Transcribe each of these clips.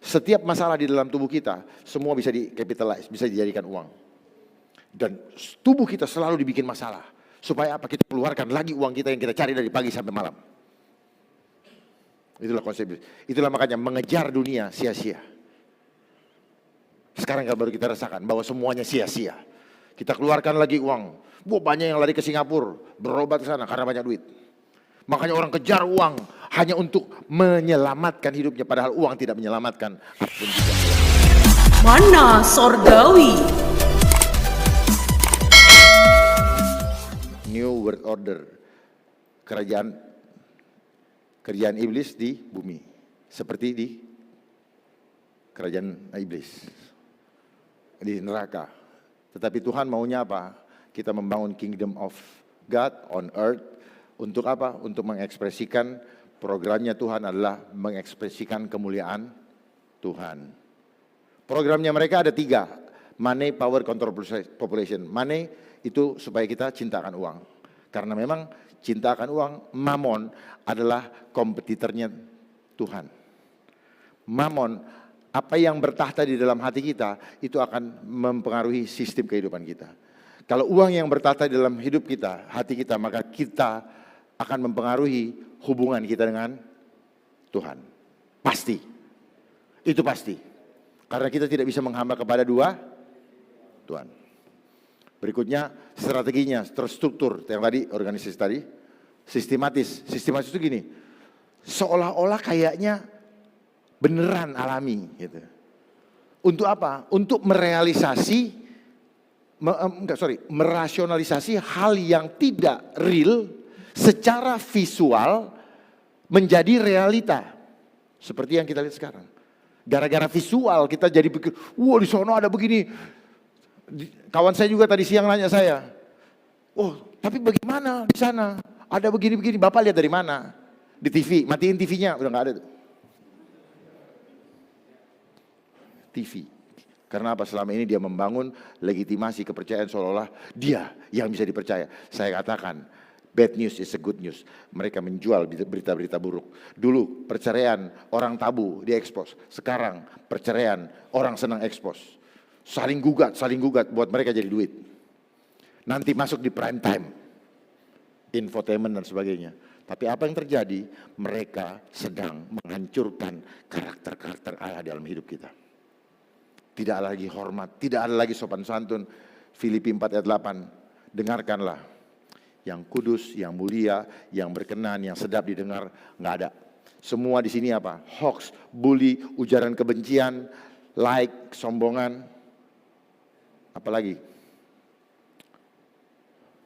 Setiap masalah di dalam tubuh kita, semua bisa di-capitalize, bisa dijadikan uang. Dan tubuh kita selalu dibikin masalah. Supaya apa? Kita keluarkan lagi uang kita yang kita cari dari pagi sampai malam. Itulah konsep. Itulah makanya mengejar dunia sia-sia. Sekarang kan baru kita rasakan bahwa semuanya sia-sia. Kita keluarkan lagi uang. Banyak yang lari ke Singapura, berobat ke sana karena banyak duit. Makanya orang kejar uang hanya untuk menyelamatkan hidupnya, padahal uang tidak menyelamatkan apapun juga. Mana Sorgawi? New World Order, kerajaan iblis di bumi, seperti di kerajaan iblis di neraka. Tetapi Tuhan maunya apa? Kita membangun kingdom of God on earth. Untuk apa? Untuk mengekspresikan programnya Tuhan adalah mengekspresikan kemuliaan Tuhan. Programnya mereka ada 3. Money, power, control population. Money itu supaya kita cintakan uang. Karena memang cintakan uang, Mammon adalah kompetitornya Tuhan. Mammon, apa yang bertahta di dalam hati kita, itu akan mempengaruhi sistem kehidupan kita. Kalau uang yang bertahta di dalam hidup kita, hati kita, maka kita akan mempengaruhi hubungan kita dengan Tuhan. Pasti. Itu pasti. Karena kita tidak bisa menghamba kepada dua Tuhan. Berikutnya strateginya, terstruktur. Yang tadi, organisasi tadi. Sistematis. Sistematis itu gini. Seolah-olah kayaknya beneran alami. Gitu. Untuk apa? Untuk merasionalisasi hal yang tidak real secara visual menjadi realita. Seperti yang kita lihat sekarang. Gara-gara visual kita jadi pikir, wah di sono ada begini. Kawan saya juga tadi siang nanya saya, oh tapi bagaimana di sana? Ada begini-begini, Bapak lihat dari mana? Di TV, matiin TV-nya, udah gak ada tuh. TV. Karena apa? Selama ini dia membangun legitimasi kepercayaan seolah-olah dia yang bisa dipercaya. Saya katakan, bad news is a good news. Mereka menjual berita-berita buruk. Dulu perceraian orang tabu diekspos. Sekarang perceraian orang senang ekspos. Saling gugat buat mereka jadi duit. Nanti masuk di prime time. Infotainment dan sebagainya. Tapi apa yang terjadi? Mereka sedang menghancurkan karakter-karakter Allah dalam hidup kita. Tidak ada lagi hormat, tidak ada lagi sopan santun. Filipi 4 ayat 8. Dengarkanlah. Yang kudus, yang mulia, yang berkenan, yang sedap didengar, nggak ada. Semua di sini apa? Hoax, bully, ujaran kebencian, like, sombongan, apalagi,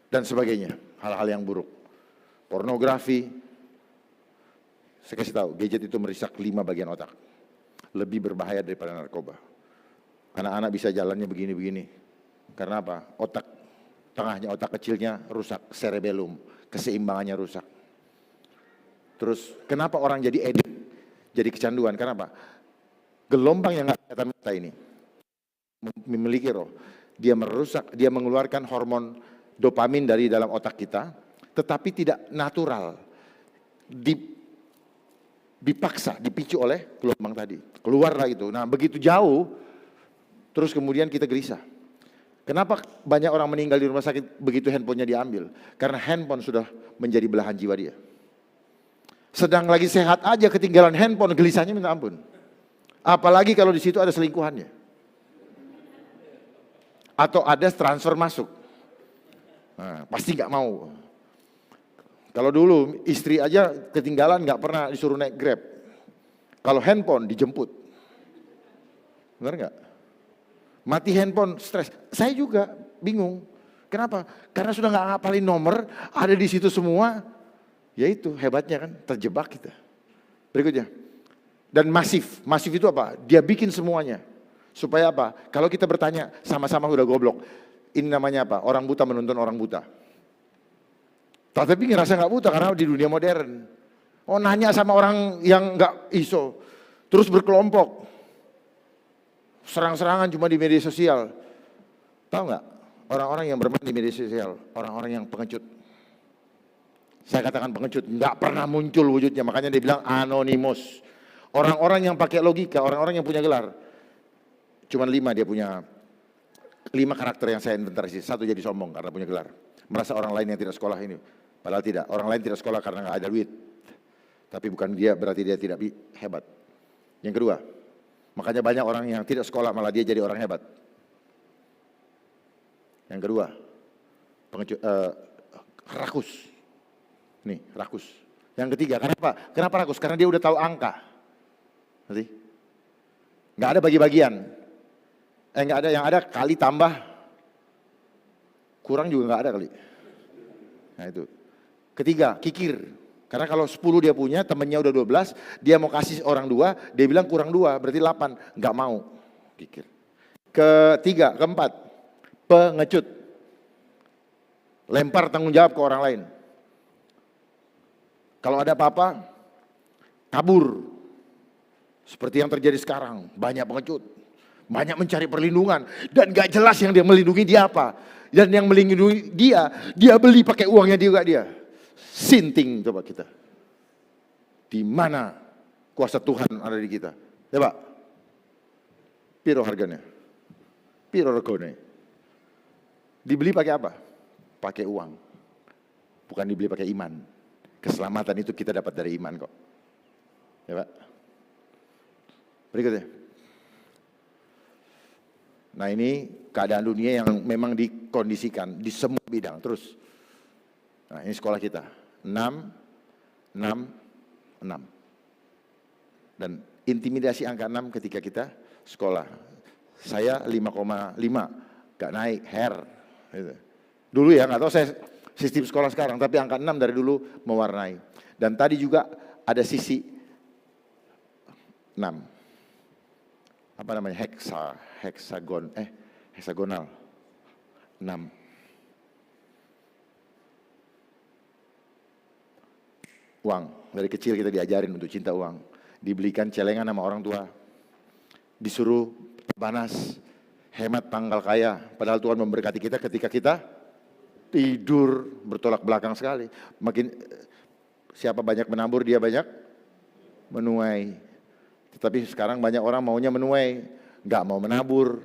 dan sebagainya. Hal-hal yang buruk. Pornografi. Saya kasih tahu, gadget itu merusak 5 bagian otak. Lebih berbahaya daripada narkoba. Anak-anak bisa jalannya begini-begini. Karena apa? Tengahnya otak kecilnya rusak, cerebellum, keseimbangannya rusak. Terus kenapa orang jadi edik, jadi kecanduan? Kenapa? Gelombang yang nggak kelihatan mata ini memiliki roh. Dia merusak, dia mengeluarkan hormon dopamin dari dalam otak kita, tetapi tidak natural. Dipaksa, dipicu oleh gelombang tadi. Keluarlah itu. Nah begitu jauh, terus kemudian kita gelisah. Kenapa banyak orang meninggal di rumah sakit begitu handphonenya diambil? Karena handphone sudah menjadi belahan jiwa dia. Sedang lagi sehat aja ketinggalan handphone, gelisahnya minta ampun. Apalagi kalau di situ ada selingkuhannya. Atau ada transfer masuk. Nah, pasti nggak mau. Kalau dulu istri aja ketinggalan nggak pernah disuruh naik Grab. Kalau handphone dijemput. Benar nggak? Mati handphone, stres. Saya juga bingung. Kenapa? Karena sudah nggak ngapalin nomor, ada di situ semua. Ya itu hebatnya kan, terjebak kita. Berikutnya. Dan masif. Masif itu apa? Dia bikin semuanya. Supaya apa? Kalau kita bertanya, sama-sama udah goblok. Ini namanya apa? Orang buta menuntun orang buta. Tapi ngerasa nggak buta karena di dunia modern. Oh nanya sama orang yang nggak iso. Terus berkelompok. Serang-serangan cuma di media sosial. Tahu nggak? Orang-orang yang bermain di media sosial, orang-orang yang pengecut. Saya katakan pengecut, nggak pernah muncul wujudnya, makanya dia bilang anonymous. Orang-orang yang pakai logika, orang-orang yang punya gelar, cuman 5 dia punya, 5 karakter yang saya inventarisir. 1 jadi sombong karena punya gelar. Merasa orang lain yang tidak sekolah ini. Padahal tidak, orang lain tidak sekolah karena nggak ada duit. Tapi bukan dia, berarti dia tidak hebat. Yang kedua, makanya banyak orang yang tidak sekolah malah dia jadi orang hebat. Yang kedua, rakus. Nih, rakus. Yang ketiga, kenapa? Kenapa rakus? Karena dia udah tahu angka. Nanti, nggak ada bagi-bagian. Nggak ada, yang ada kali tambah, kurang juga nggak ada kali. Nah itu. Ketiga, kikir. Karena kalau 10 dia punya, temennya udah 12, dia mau kasih orang 2, dia bilang kurang 2, berarti 8. Nggak mau, kikir. Ketiga, keempat, pengecut. Lempar tanggung jawab ke orang lain. Kalau ada apa-apa, kabur. Seperti yang terjadi sekarang, banyak pengecut. Banyak mencari perlindungan. Dan gak jelas yang dia melindungi dia apa. Dan yang melindungi dia beli pakai uangnya juga dia. Sinting coba kita. Di mana kuasa Tuhan ada di kita? Ya Pak? Piro harganya? Piro regone? Dibeli pakai apa? Pakai uang. Bukan dibeli pakai iman. Keselamatan itu kita dapat dari iman kok. Ya Pak? Berikutnya. Nah ini keadaan dunia yang memang dikondisikan di semua bidang. Terus. Nah ini sekolah kita. 6, 6, 6. Dan intimidasi angka 6 ketika kita sekolah. Saya 5,5. Gak naik, Gitu. Dulu ya, gak tahu saya sistem sekolah sekarang. Tapi angka 6 dari dulu mewarnai. Dan tadi juga ada sisi 6. Apa namanya, heksagonal 6. Uang, dari kecil kita diajarin untuk cinta uang. Dibelikan celengan sama orang tua. Disuruh panas, hemat tanggal kaya. Padahal Tuhan memberkati kita ketika kita tidur bertolak belakang sekali. Makin siapa banyak menabur dia banyak menuai. Tetapi sekarang banyak orang maunya menuai, nggak mau menabur.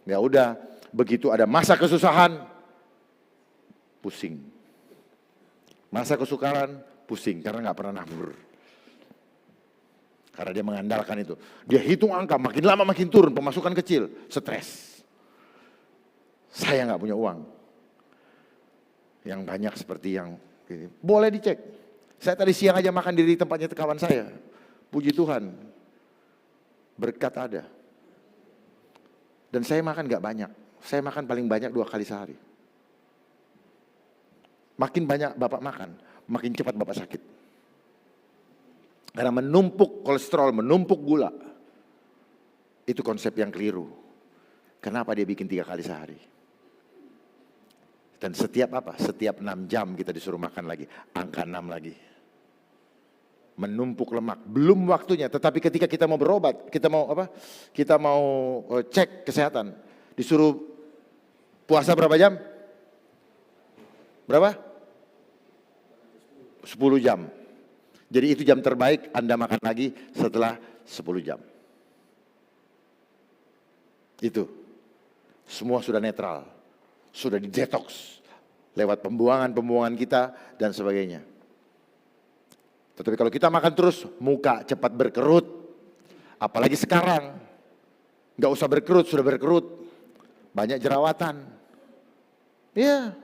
Ya udah, begitu ada masa kesusahan, pusing. Masa kesukaran, pusing karena nggak pernah nabur. Karena dia mengandalkan itu. Dia hitung angka, makin lama makin turun, pemasukan kecil, stres. Saya nggak punya uang. Yang banyak seperti yang ini. Boleh dicek. Saya tadi siang aja makan di tempatnya kawan saya. Puji Tuhan. Berkat ada. Dan saya makan gak banyak. Saya makan paling banyak 2 kali sehari. Makin banyak Bapak makan, makin cepat Bapak sakit. Karena menumpuk kolesterol, menumpuk gula. Itu konsep yang keliru. Kenapa dia bikin 3 kali sehari? Dan setiap apa? Setiap 6 jam kita disuruh makan lagi. Angka 6 lagi. Menumpuk lemak, belum waktunya. Tetapi ketika kita mau berobat, kita mau apa? Kita mau cek kesehatan, disuruh puasa berapa jam? Berapa? 10 jam. Jadi itu jam terbaik Anda makan lagi setelah 10 jam. Itu. Semua sudah netral, sudah didetoks lewat pembuangan-pembuangan kita dan sebagainya. Tetapi kalau kita makan terus, muka cepat berkerut. Apalagi sekarang, nggak usah berkerut, sudah berkerut. Banyak jerawatan. Ya,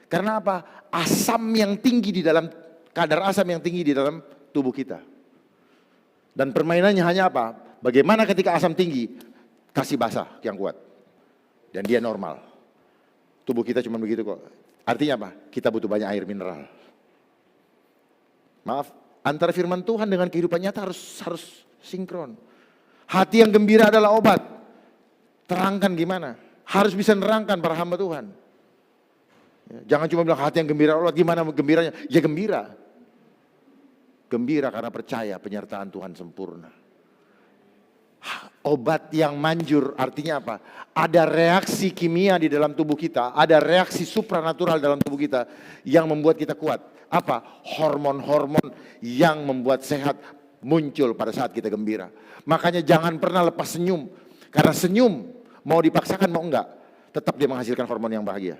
karena apa? Asam yang tinggi di dalam, kadar asam yang tinggi di dalam tubuh kita. Dan permainannya hanya apa? Bagaimana ketika asam tinggi, kasih basah yang kuat. Dan dia normal. Tubuh kita cuma begitu kok. Artinya apa? Kita butuh banyak air mineral. Maaf. Antara firman Tuhan dengan kehidupan nyata harus sinkron. Hati yang gembira adalah obat. Terangkan gimana? Harus bisa nerangkan para hamba Tuhan. Jangan cuma bilang hati yang gembira Allah, gimana gembiranya? Ya gembira. Gembira karena percaya penyertaan Tuhan sempurna. Obat yang manjur artinya apa? Ada reaksi kimia di dalam tubuh kita, ada reaksi supranatural dalam tubuh kita yang membuat kita kuat. Apa? Hormon-hormon yang membuat sehat muncul pada saat kita gembira. Makanya jangan pernah lepas senyum. Karena senyum mau dipaksakan mau enggak, tetap dia menghasilkan hormon yang bahagia.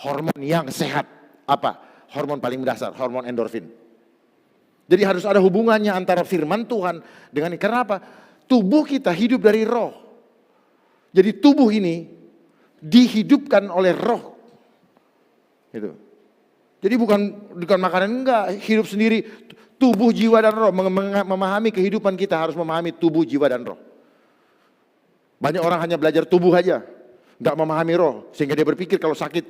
Hormon yang sehat. Apa? Hormon paling mendasar, hormon endorfin. Jadi harus ada hubungannya antara firman Tuhan dengan ini. Karena apa? Tubuh kita hidup dari roh. Jadi tubuh ini dihidupkan oleh roh. Gitu. Jadi bukan makanan, enggak, hidup sendiri. Tubuh, jiwa, dan roh. Memahami kehidupan kita harus memahami tubuh, jiwa, dan roh. Banyak orang hanya belajar tubuh aja, enggak memahami roh. Sehingga dia berpikir kalau sakit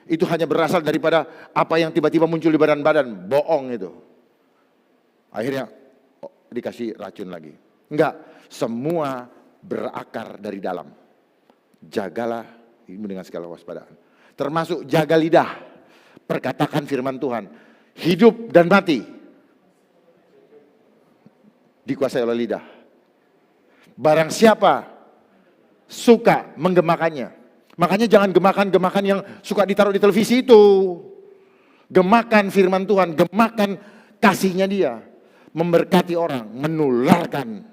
itu hanya berasal daripada apa yang tiba-tiba muncul di badan-badan. Bohong itu. Akhirnya dikasih racun lagi. Enggak, semua berakar dari dalam. Jagalah ini dengan segala waspadaan. Termasuk jaga lidah. Perkatakan firman Tuhan. Hidup dan mati dikuasai oleh lidah. Barang siapa suka menggemakannya. Makanya jangan gemakan yang suka ditaruh di televisi itu. Gemakan firman Tuhan, gemakan kasihnya dia. Memberkati orang, menularkan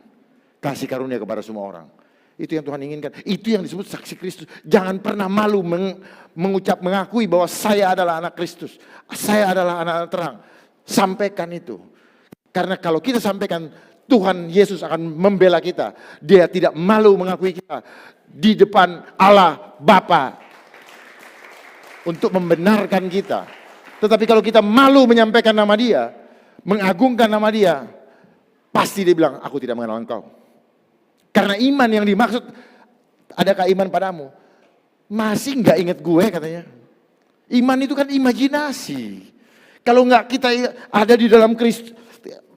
kasih karunia kepada semua orang. Itu yang Tuhan inginkan. Itu yang disebut saksi Kristus. Jangan pernah malu mengakui bahwa saya adalah anak Kristus. Saya adalah anak terang. Sampaikan itu. Karena kalau kita sampaikan, Tuhan Yesus akan membela kita. Dia tidak malu mengakui kita di depan Allah Bapa untuk membenarkan kita. Tetapi kalau kita malu menyampaikan nama dia, mengagungkan nama dia, pasti dia bilang, aku tidak mengenal engkau. Karena iman yang dimaksud, adakah iman padamu? Masih nggak ingat gue katanya. Iman itu kan imajinasi. Kalau nggak kita ada di dalam Kristus,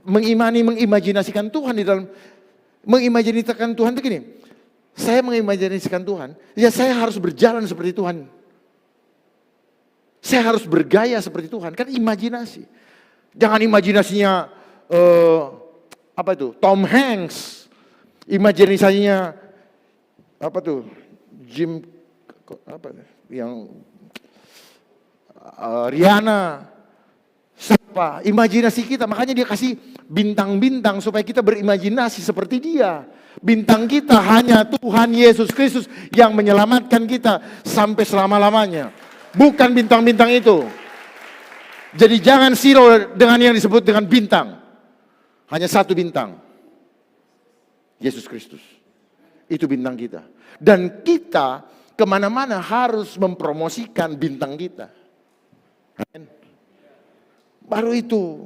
mengimajinasikan Tuhan di dalam, mengimajinasikan Tuhan itu gini. Saya mengimajinasikan Tuhan, ya saya harus berjalan seperti Tuhan. Saya harus bergaya seperti Tuhan, kan imajinasi. Jangan imajinasinya apa itu? Tom Hanks. Imajinasinya apa tuh? Jim apa yang Rihanna. Siapa? Imajinasi kita, makanya dia kasih bintang-bintang supaya kita berimajinasi seperti dia. Bintang kita hanya Tuhan Yesus Kristus yang menyelamatkan kita sampai selama-lamanya. Bukan bintang-bintang itu. Jadi jangan silau dengan yang disebut dengan bintang. Hanya satu bintang. Yesus Kristus. Itu bintang kita. Dan kita kemana-mana harus mempromosikan bintang kita. Baru itu.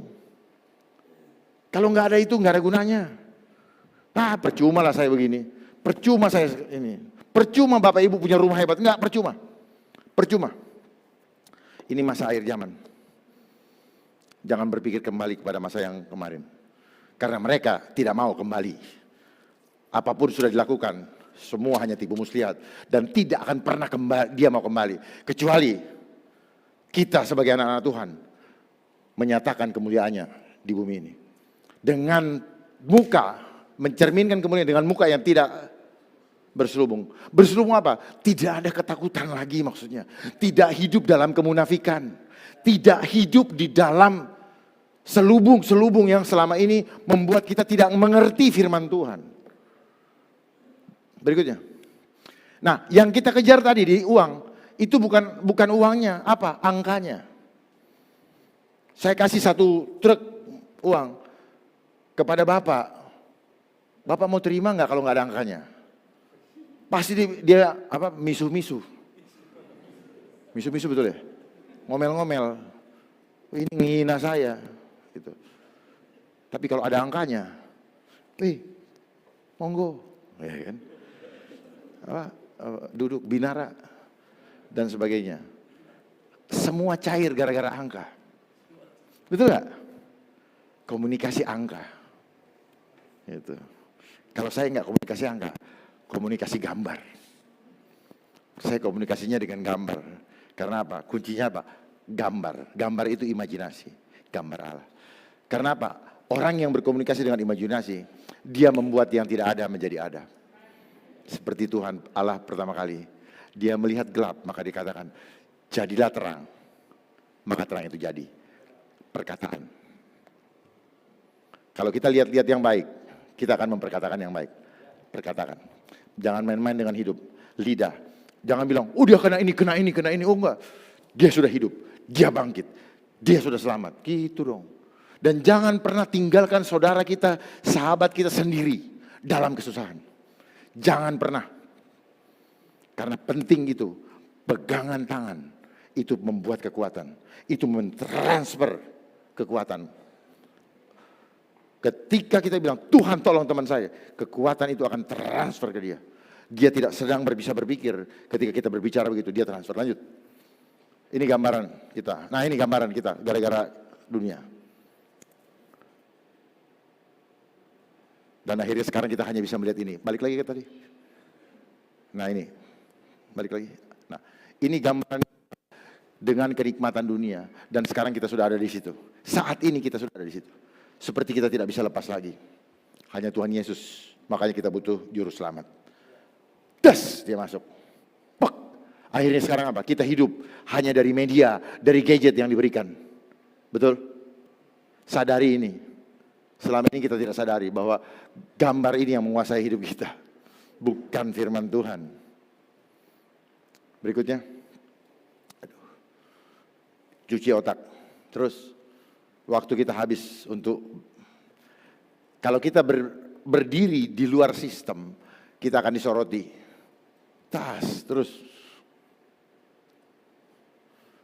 Kalau nggak ada itu nggak ada gunanya. Nah percuma lah saya begini. Percuma saya ini. Percuma Bapak Ibu punya rumah hebat. Enggak, percuma. Percuma. Ini masa akhir zaman. Jangan berpikir kembali kepada masa yang kemarin. Karena mereka tidak mau kembali. Apapun sudah dilakukan, semua hanya tipu muslihat. Dan tidak akan pernah dia mau kembali. Kecuali kita sebagai anak-anak Tuhan menyatakan kemuliaannya di bumi ini. Dengan muka, mencerminkan kemuliaan dengan muka yang tidak berselubung. Berselubung apa? Tidak ada ketakutan lagi maksudnya. Tidak hidup dalam kemunafikan. Tidak hidup di dalam selubung-selubung yang selama ini membuat kita tidak mengerti firman Tuhan. Berikutnya. Nah, yang kita kejar tadi di uang, itu bukan uangnya, apa? Angkanya. Saya kasih satu truk uang kepada Bapak. Bapak mau terima nggak kalau nggak ada angkanya? Pasti dia apa? Misu-misu. Misu-misu betul ya? Ngomel-ngomel. Ini menghina saya. Gitu. Tapi kalau ada angkanya, monggo. Ya kan? Duduk binara dan sebagainya. Semua cair gara-gara angka. Betul gak? Komunikasi angka. Gitu. Kalau saya nggak komunikasi angka, komunikasi gambar. Saya komunikasinya dengan gambar. Karena apa? Kuncinya apa? Gambar. Gambar itu imajinasi. Gambar Allah. Karena apa? Orang yang berkomunikasi dengan imajinasi, dia membuat yang tidak ada menjadi ada. Seperti Tuhan Allah pertama kali. Dia melihat gelap, maka dikatakan, jadilah terang. Maka terang itu jadi. Perkataan. Kalau kita lihat-lihat yang baik, kita akan memperkatakan yang baik. Perkatakan. Jangan main-main dengan hidup. Lidah. Jangan bilang, oh dia kena ini, kena ini, kena ini. Oh enggak. Dia sudah hidup. Dia bangkit. Dia sudah selamat. Gitu dong. Dan jangan pernah tinggalkan saudara kita, sahabat kita sendiri dalam kesusahan. Jangan pernah. Karena penting itu. Pegangan tangan. Itu membuat kekuatan. Itu mentransfer kekuatan. Ketika kita bilang, Tuhan tolong teman saya, kekuatan itu akan transfer ke dia. Dia tidak sedang bisa berpikir, ketika kita berbicara begitu, dia transfer. Lanjut. Ini gambaran kita. Nah ini gambaran kita, gara-gara dunia. Dan akhirnya sekarang kita hanya bisa melihat ini. Balik lagi ke tadi. Nah ini, balik lagi. Nah ini gambaran dengan kenikmatan dunia. Dan sekarang kita sudah ada di situ. Saat ini kita sudah ada di situ. Seperti kita tidak bisa lepas lagi. Hanya Tuhan Yesus. Makanya kita butuh juru selamat. Das, dia masuk. Pek. Akhirnya sekarang apa? Kita hidup hanya dari media, dari gadget yang diberikan. Betul? Sadari ini. Selama ini kita tidak sadari bahwa gambar ini yang menguasai hidup kita. Bukan firman Tuhan. Berikutnya. Aduh. Cuci otak. Terus. Waktu kita habis untuk, kalau kita berdiri di luar sistem, kita akan disoroti. Terus.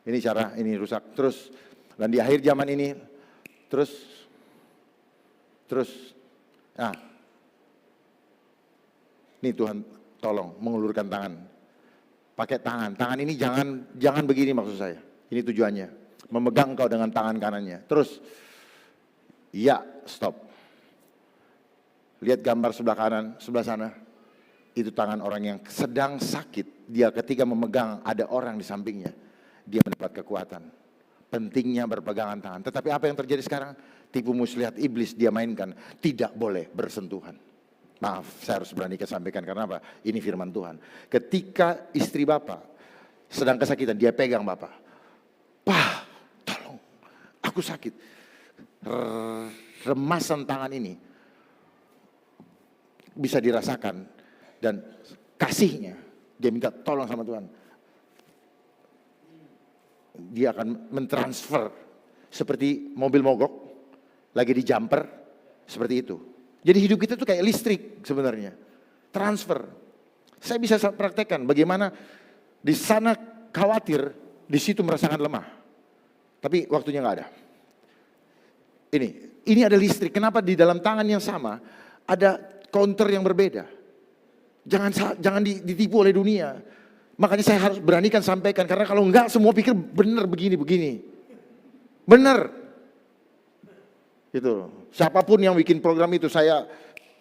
Ini cara, ini rusak. Terus, dan di akhir zaman ini, terus. Nah, ini Tuhan tolong mengulurkan tangan. Pakai tangan. Tangan ini jangan begini maksud saya. Ini tujuannya. Memegang kau dengan tangan kanannya. Terus, ya stop. Lihat gambar sebelah kanan, sebelah sana. Itu tangan orang yang sedang sakit. Dia ketika memegang ada orang di sampingnya. Dia mendapat kekuatan. Pentingnya berpegangan tangan. Tetapi apa yang terjadi sekarang? Tipu muslihat iblis dia mainkan. Tidak boleh bersentuhan. Maaf, saya harus berani sampaikan karena apa? Ini firman Tuhan. Ketika istri bapak sedang kesakitan, dia pegang bapak. Pah, tolong, aku sakit. Remasan tangan ini bisa dirasakan dan kasihnya. Dia minta tolong sama Tuhan. Dia akan mentransfer seperti mobil mogok lagi di jumper, seperti itu. Jadi hidup kita tuh kayak listrik sebenarnya. Transfer. Saya bisa praktekkan bagaimana di sana khawatir, di situ merasakan lemah. Tapi waktunya nggak ada. Ini ada listrik. Kenapa di dalam tangan yang sama ada counter yang berbeda? Jangan ditipu oleh dunia. Makanya saya harus beranikan sampaikan karena kalau enggak semua pikir benar begini. Benar. Itu. Siapapun yang bikin program itu saya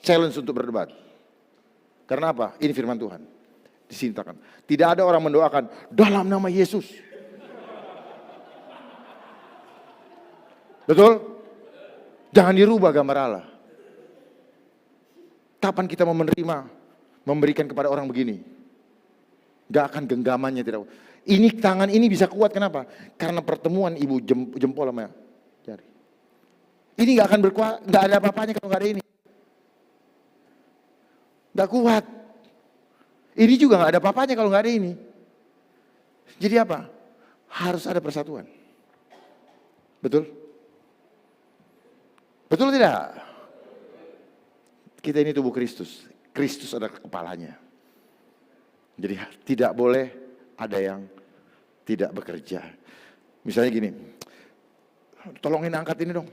challenge untuk berdebat. Karena apa? Ini firman Tuhan. Disintakan. Tidak ada orang mendoakan dalam nama Yesus. Betul? Jangan dirubah gambar Allah. Kapan kita mau menerima, memberikan kepada orang begini? Gak akan genggamannya tidak. Ini tangan ini bisa kuat kenapa? Karena pertemuan ibu jempol sama jari. Ini gak akan berkuat, gak ada apa-apanya kalau gak ada ini. Gak kuat. Ini juga gak ada apa-apanya kalau gak ada ini. Jadi apa? Harus ada persatuan. Betul? Betul tidak? Kita ini tubuh Kristus. Kristus adalah kepalanya. Jadi tidak boleh ada yang tidak bekerja. Misalnya gini, tolongin angkat ini dong,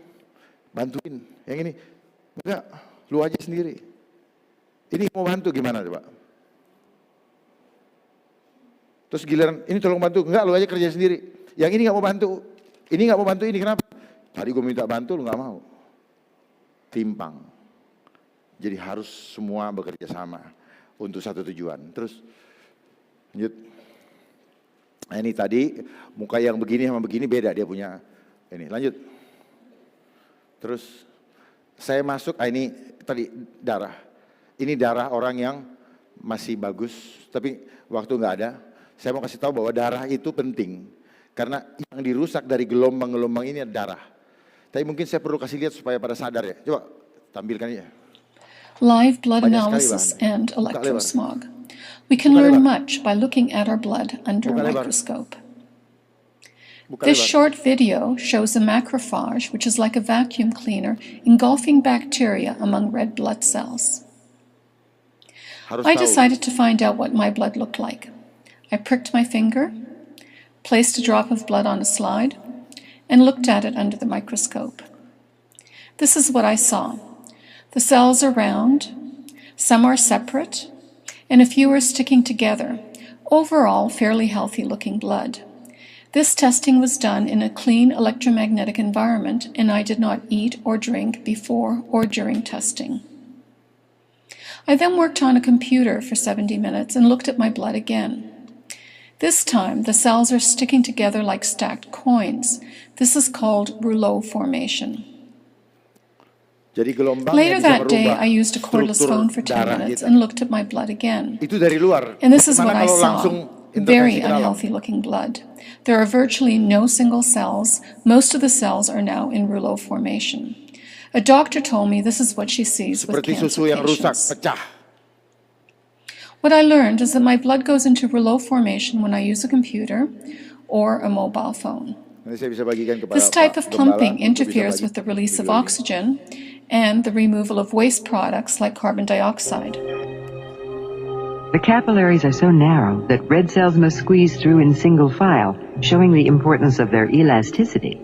bantuin. Yang ini, enggak, lu aja sendiri. Ini mau bantu gimana coba? Terus giliran, ini tolong bantu, enggak lu aja kerja sendiri. Yang ini enggak mau bantu, ini kenapa? Tadi gue minta bantu, lu enggak mau. Timpang. Jadi harus semua bekerja sama untuk satu tujuan. Terus lanjut. Nah ini tadi muka yang begini sama begini beda dia punya. Ini lanjut. Terus saya masuk, ini tadi darah. Ini darah orang yang masih bagus, tapi waktu nggak ada. Saya mau kasih tahu bahwa darah itu penting. Karena yang dirusak dari gelombang-gelombang ini adalah darah. Tapi mungkin saya perlu kasih lihat supaya pada sadar ya. Coba tampilkan ya. Live blood Banyak sekali analysis bahannya. and Buka lebar. electrosmog. We can Buka learn lebar. much by looking at our blood under a Buka lebar. microscope. Buka This lebar. short video shows a macrophage, which is like a vacuum cleaner, engulfing bacteria among red blood cells. Harus I tahu. decided to find out what my blood looked like. I pricked my finger, placed a drop of blood on a slide, and looked at it under the microscope. This is what I saw. The cells are round, some are separate, and a few are sticking together. Overall, fairly healthy-looking blood. This testing was done in a clean electromagnetic environment, and I did not eat or drink before or during testing. I then worked on a computer for 70 minutes and looked at my blood again. This time, the cells are sticking together like stacked coins. This is called rouleau formation. Jadi gelombangnya Later bisa that day, merubah I used a cordless struktur phone for 10 darah minutes kita. and looked at my blood again. Itu dari luar. And this is what Gimana I kalau langsung saw. intervensi Very ke dalam? unhealthy-looking blood. There are virtually no single cells. Most of the cells are now in rouleau formation. A doctor told me this is what she sees with Seperti cancer susu yang rusak, patients. pecah. What I learned is that my blood goes into rouleau formation when I use a computer or a mobile phone. Nanti saya bisa bagikan kepada This type of Pak clumping Gembala untuk bisa interferes bagi with the release of video ini. oxygen and the removal of waste products like carbon dioxide. The capillaries are so narrow that red cells must squeeze through in single file, showing the importance of their elasticity.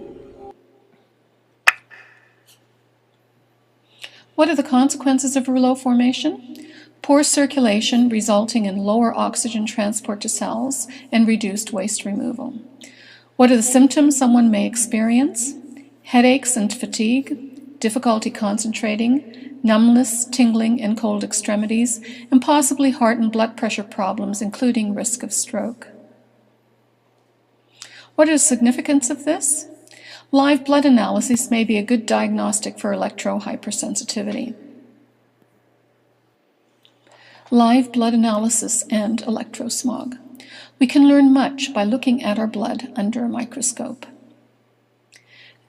What are the consequences of rouleau formation? Poor circulation resulting in lower oxygen transport to cells and reduced waste removal. What are the symptoms someone may experience? Headaches and fatigue, difficulty concentrating, numbness, tingling, and cold extremities, and possibly heart and blood pressure problems, including risk of stroke. What is the significance of this? Live blood analysis may be a good diagnostic for electrohypersensitivity. Live blood analysis and electrosmog. We can learn much by looking at our blood under a microscope.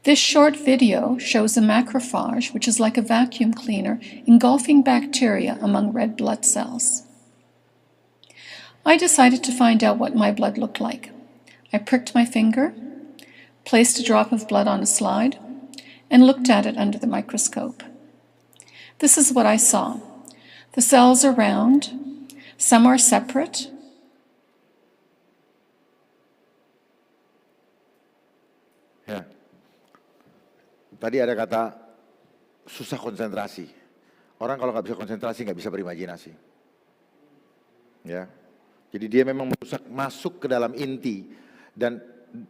This short video shows a macrophage, which is like a vacuum cleaner, engulfing bacteria among red blood cells. I decided to find out what my blood looked like. I pricked my finger, placed a drop of blood on a slide, and looked at it under the microscope. This is what I saw. The cells are round, some are separate, Ya. Tadi ada kata susah konsentrasi. Orang kalau nggak bisa konsentrasi nggak bisa berimajinasi. Ya. Jadi dia memang merusak masuk ke dalam inti dan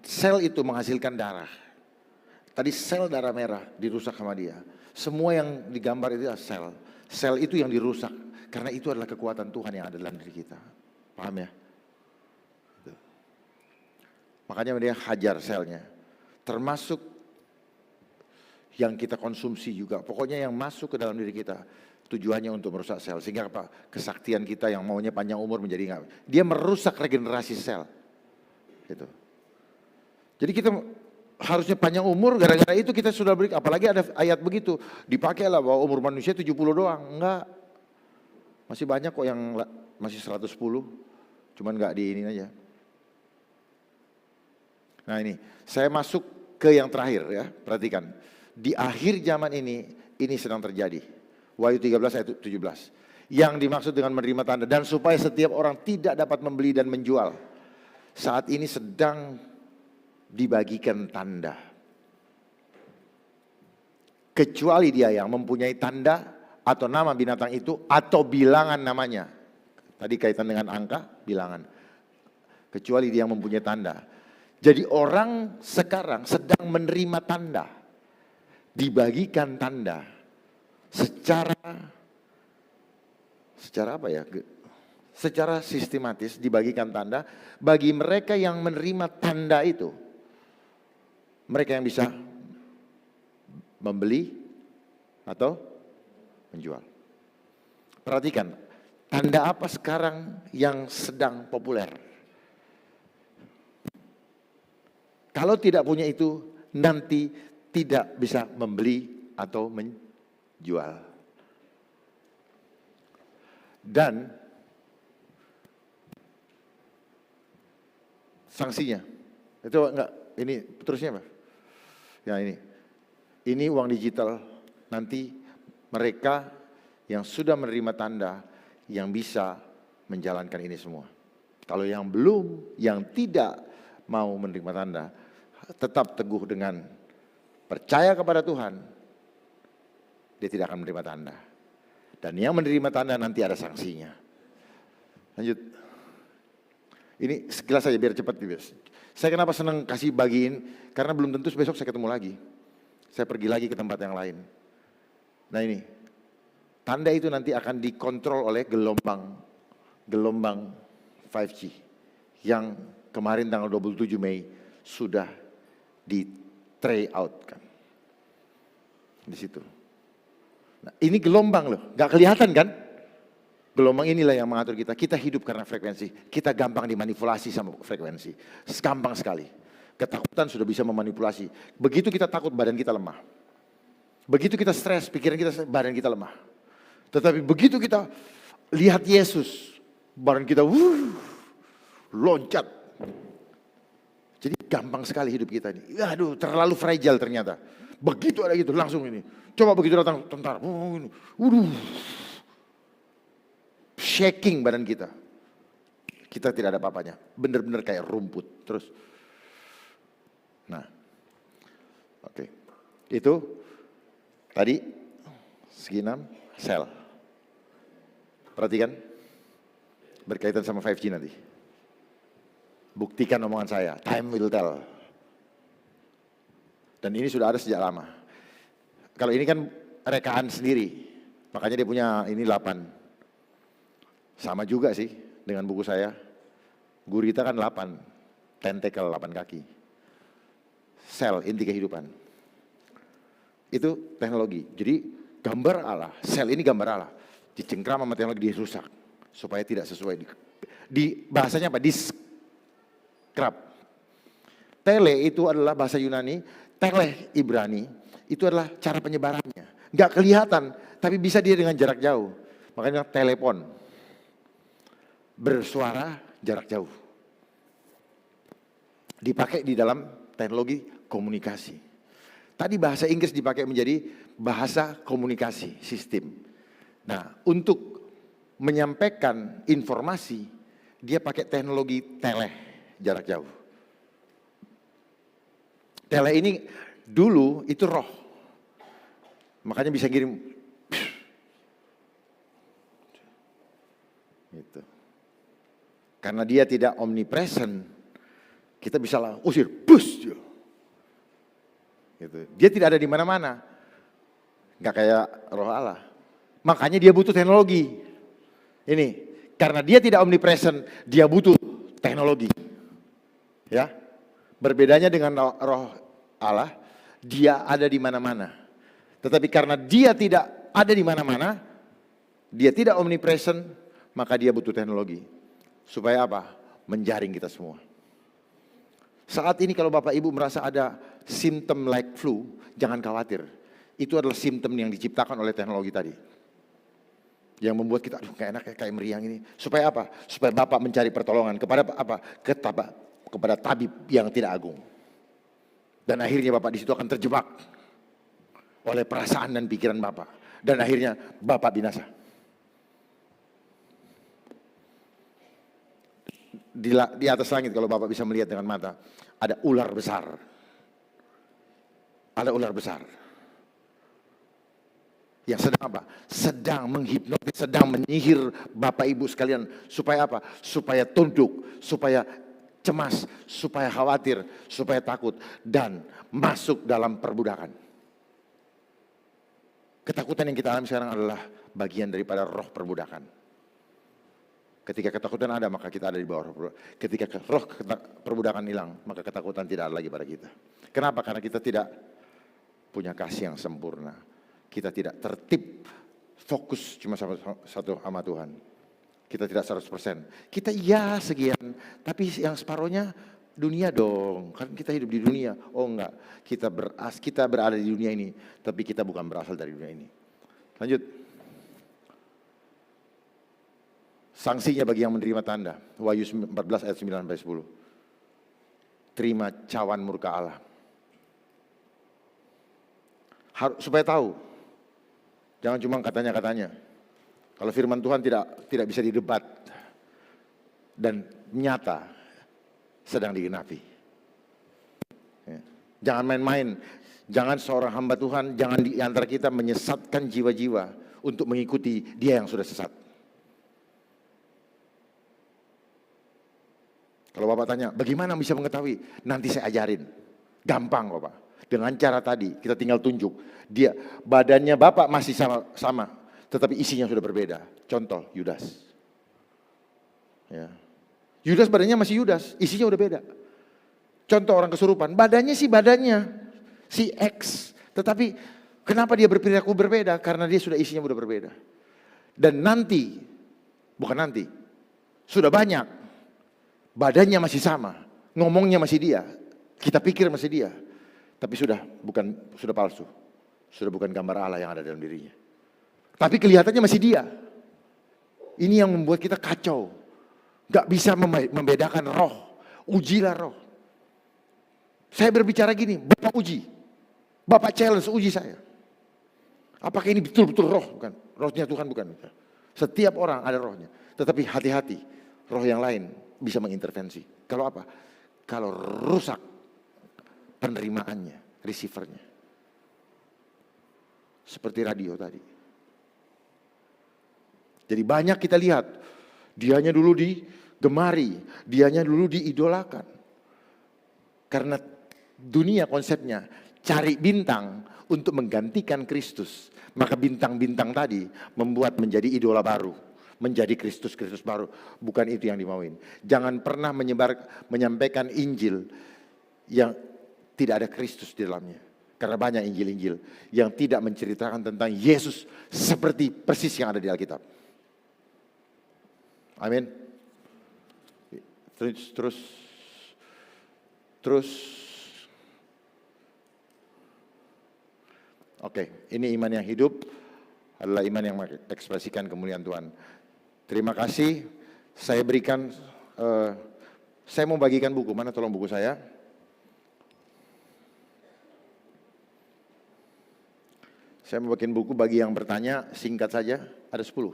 sel itu menghasilkan darah. Tadi sel darah merah dirusak sama dia. Semua yang digambar itu adalah sel. Sel itu yang dirusak karena itu adalah kekuatan Tuhan yang ada dalam diri kita. Paham ya? Gitu. Makanya dia hajar selnya. Termasuk yang kita konsumsi juga. Pokoknya yang masuk ke dalam diri kita tujuannya untuk merusak sel. Sehingga apa? Kesaktian kita yang maunya panjang umur menjadi enggak. Dia merusak regenerasi sel. Gitu. Jadi kita harusnya panjang umur, gara-gara itu kita sudah beri, apalagi ada ayat begitu. Dipakailah bahwa umur manusia 70 doang. Enggak. Masih banyak kok yang masih 110. Cuman enggak di ini aja. Nah ini, saya masuk ke yang terakhir ya, perhatikan. Di akhir zaman ini sedang terjadi. Wahyu 13 ayat 17. Yang dimaksud dengan menerima tanda. Dan supaya setiap orang tidak dapat membeli dan menjual. Saat ini sedang dibagikan tanda. Kecuali dia yang mempunyai tanda atau nama binatang itu atau bilangan namanya. Tadi kaitan dengan angka, bilangan. Kecuali dia yang mempunyai tanda. Jadi orang sekarang sedang menerima tanda. Dibagikan tanda. Secara apa ya? Secara sistematis dibagikan tanda bagi mereka yang menerima tanda itu. Mereka yang bisa membeli atau menjual. Perhatikan, tanda apa sekarang yang sedang populer? Kalau tidak punya itu, nanti tidak bisa membeli atau menjual. Dan sanksinya, itu enggak, ini terusnya apa? Ya ini uang digital, nanti mereka yang sudah menerima tanda yang bisa menjalankan ini semua. Kalau yang belum, yang tidak mau menerima tanda, tetap teguh dengan percaya kepada Tuhan, dia tidak akan menerima tanda. Dan yang menerima tanda nanti ada sanksinya. Lanjut. Ini sekilas saja biar cepat. Saya kenapa senang kasih bagiin, karena belum tentu besok saya ketemu lagi. Saya pergi lagi ke tempat yang lain. Nah ini, tanda itu nanti akan dikontrol oleh gelombang 5G yang kemarin tanggal 27 Mei sudah di try out kan. Di situ. Nah, ini gelombang loh, gak kelihatan kan? Gelombang inilah yang mengatur kita. Kita hidup karena frekuensi. Kita gampang dimanipulasi sama frekuensi. Gampang sekali. Ketakutan sudah bisa memanipulasi. Begitu kita takut, badan kita lemah. Begitu kita stres, pikiran kita, badan kita lemah. Tetapi begitu kita lihat Yesus, badan kita loncat. Jadi gampang sekali hidup kita ini. Aduh, terlalu fragile ternyata. Begitu ada gitu, langsung ini. Coba begitu datang tentara. Shaking badan kita. Kita tidak ada apa-apanya. Benar-benar kayak rumput. Terus. Nah. Oke. Itu tadi segi 6 sel. Perhatikan. Berkaitan sama 5G nanti. Buktikan omongan saya. Time will tell. Dan ini sudah ada sejak lama. Kalau ini kan rekaan sendiri. Makanya dia punya ini 8. Sama juga sih dengan buku saya. Gurita kan 8. Tentacle 8 kaki. Sel inti kehidupan. Itu teknologi. Jadi gambar Allah. Sel ini gambar Allah. Dicengkram sama teknologi dirusak. Supaya tidak sesuai. Di bahasanya apa? Di-scrap. Tele itu adalah bahasa Yunani. Tele Ibrani. Itu adalah cara penyebarannya. Nggak kelihatan. Tapi bisa dia dengan jarak jauh. Makanya telepon. Bersuara jarak jauh. Dipakai di dalam teknologi komunikasi. Tadi bahasa Inggris dipakai menjadi bahasa komunikasi sistem. Nah, untuk menyampaikan informasi, dia pakai teknologi tele jarak jauh. Tele ini dulu itu roh. Makanya bisa ngirim. Gitu. Karena dia tidak omnipresent, kita bisa usir, bus. Gitu. Dia tidak ada di mana-mana. Nggak kayak roh Allah. Makanya dia butuh teknologi. Ini, karena dia tidak omnipresent, dia butuh teknologi. Ya. Berbedanya dengan roh Allah, dia ada di mana-mana. Tetapi karena dia tidak ada di mana-mana, dia tidak omnipresent, maka dia butuh teknologi. Supaya apa? Menjaring kita semua. Saat ini kalau Bapak Ibu merasa ada simptom like flu, jangan khawatir. Itu adalah simptom yang diciptakan oleh teknologi tadi. Yang membuat kita, aduh kayak enak ya, kayak meriang ini. Supaya apa? Supaya Bapak mencari pertolongan kepada apa? Kepada tabib yang tidak agung. Dan akhirnya Bapak di situ akan terjebak oleh perasaan dan pikiran Bapak. Dan akhirnya Bapak binasa. Di atas langit kalau Bapak bisa melihat dengan mata, ada ular besar. Ada ular besar. Yang sedang apa? Sedang menghipnotis, sedang menyihir Bapak Ibu sekalian. Supaya apa? Supaya tunduk, supaya cemas, supaya khawatir, supaya takut. Dan masuk dalam perbudakan. Ketakutan yang kita alami sekarang adalah bagian daripada roh perbudakan. Ketika ketakutan ada, maka kita ada di bawah roh perbudakan. Ketika roh perbudakan hilang, maka ketakutan tidak ada lagi pada kita. Kenapa? Karena kita tidak punya kasih yang sempurna. Kita tidak tertib, fokus cuma satu sama Tuhan. Kita tidak 100%. Kita ya sekian, tapi yang separohnya dunia dong, kan kita hidup di dunia. Oh enggak, kita berada di dunia ini, tapi kita bukan berasal dari dunia ini. Lanjut. Sanksinya bagi yang menerima tanda. Wahyu 14 ayat 9 sampai 10. Terima cawan murka Allah. Supaya tahu. Jangan cuma katanya-katanya. Kalau firman Tuhan tidak bisa didebat dan nyata sedang digenapi. Ya. Jangan main-main. Jangan seorang hamba Tuhan, jangan di antara kita menyesatkan jiwa-jiwa untuk mengikuti dia yang sudah sesat. Kalau Bapak tanya, bagaimana bisa mengetahui? Nanti saya ajarin. Gampang Bapak. Dengan cara tadi, kita tinggal tunjuk. Dia badannya Bapak masih sama, tetapi isinya sudah berbeda. Contoh, Yudas. Ya. Yudas badannya masih Yudas, isinya udah beda. Contoh orang kesurupan, badannya si X. Tetapi kenapa dia berperilaku berbeda? Karena dia sudah isinya sudah berbeda. Dan nanti, bukan nanti, sudah banyak. Badannya masih sama, ngomongnya masih dia, kita pikir masih dia, tapi sudah palsu, sudah bukan gambar Allah yang ada dalam dirinya. Tapi kelihatannya masih dia. Ini yang membuat kita kacau, gak bisa membedakan roh. Ujilah roh. Saya berbicara gini, Bapak uji, Bapak challenge, uji saya. Apakah ini betul-betul roh? Bukan, rohnya Tuhan bukan. Setiap orang ada rohnya, tetapi hati-hati, roh yang lain bisa mengintervensi. Kalau apa? Kalau rusak penerimaannya, receivernya. Seperti radio tadi. Jadi banyak kita lihat, dianya dulu digemari, dianya dulu diidolakan. Karena dunia konsepnya cari bintang untuk menggantikan Kristus. Maka bintang-bintang tadi membuat menjadi idola baru. Menjadi Kristus baru. Bukan itu yang dimauin. Jangan pernah menyampaikan Injil yang tidak ada Kristus di dalamnya. Karena banyak Injil-Injil yang tidak menceritakan tentang Yesus seperti persis yang ada di Alkitab. Amin. Terus. Oke, ini iman yang hidup adalah iman yang mengekspresikan kemuliaan Tuhan. Terima kasih, saya berikan, saya mau bagikan buku, mana tolong buku saya. Saya mau bagikan buku bagi yang bertanya, singkat saja, ada 10.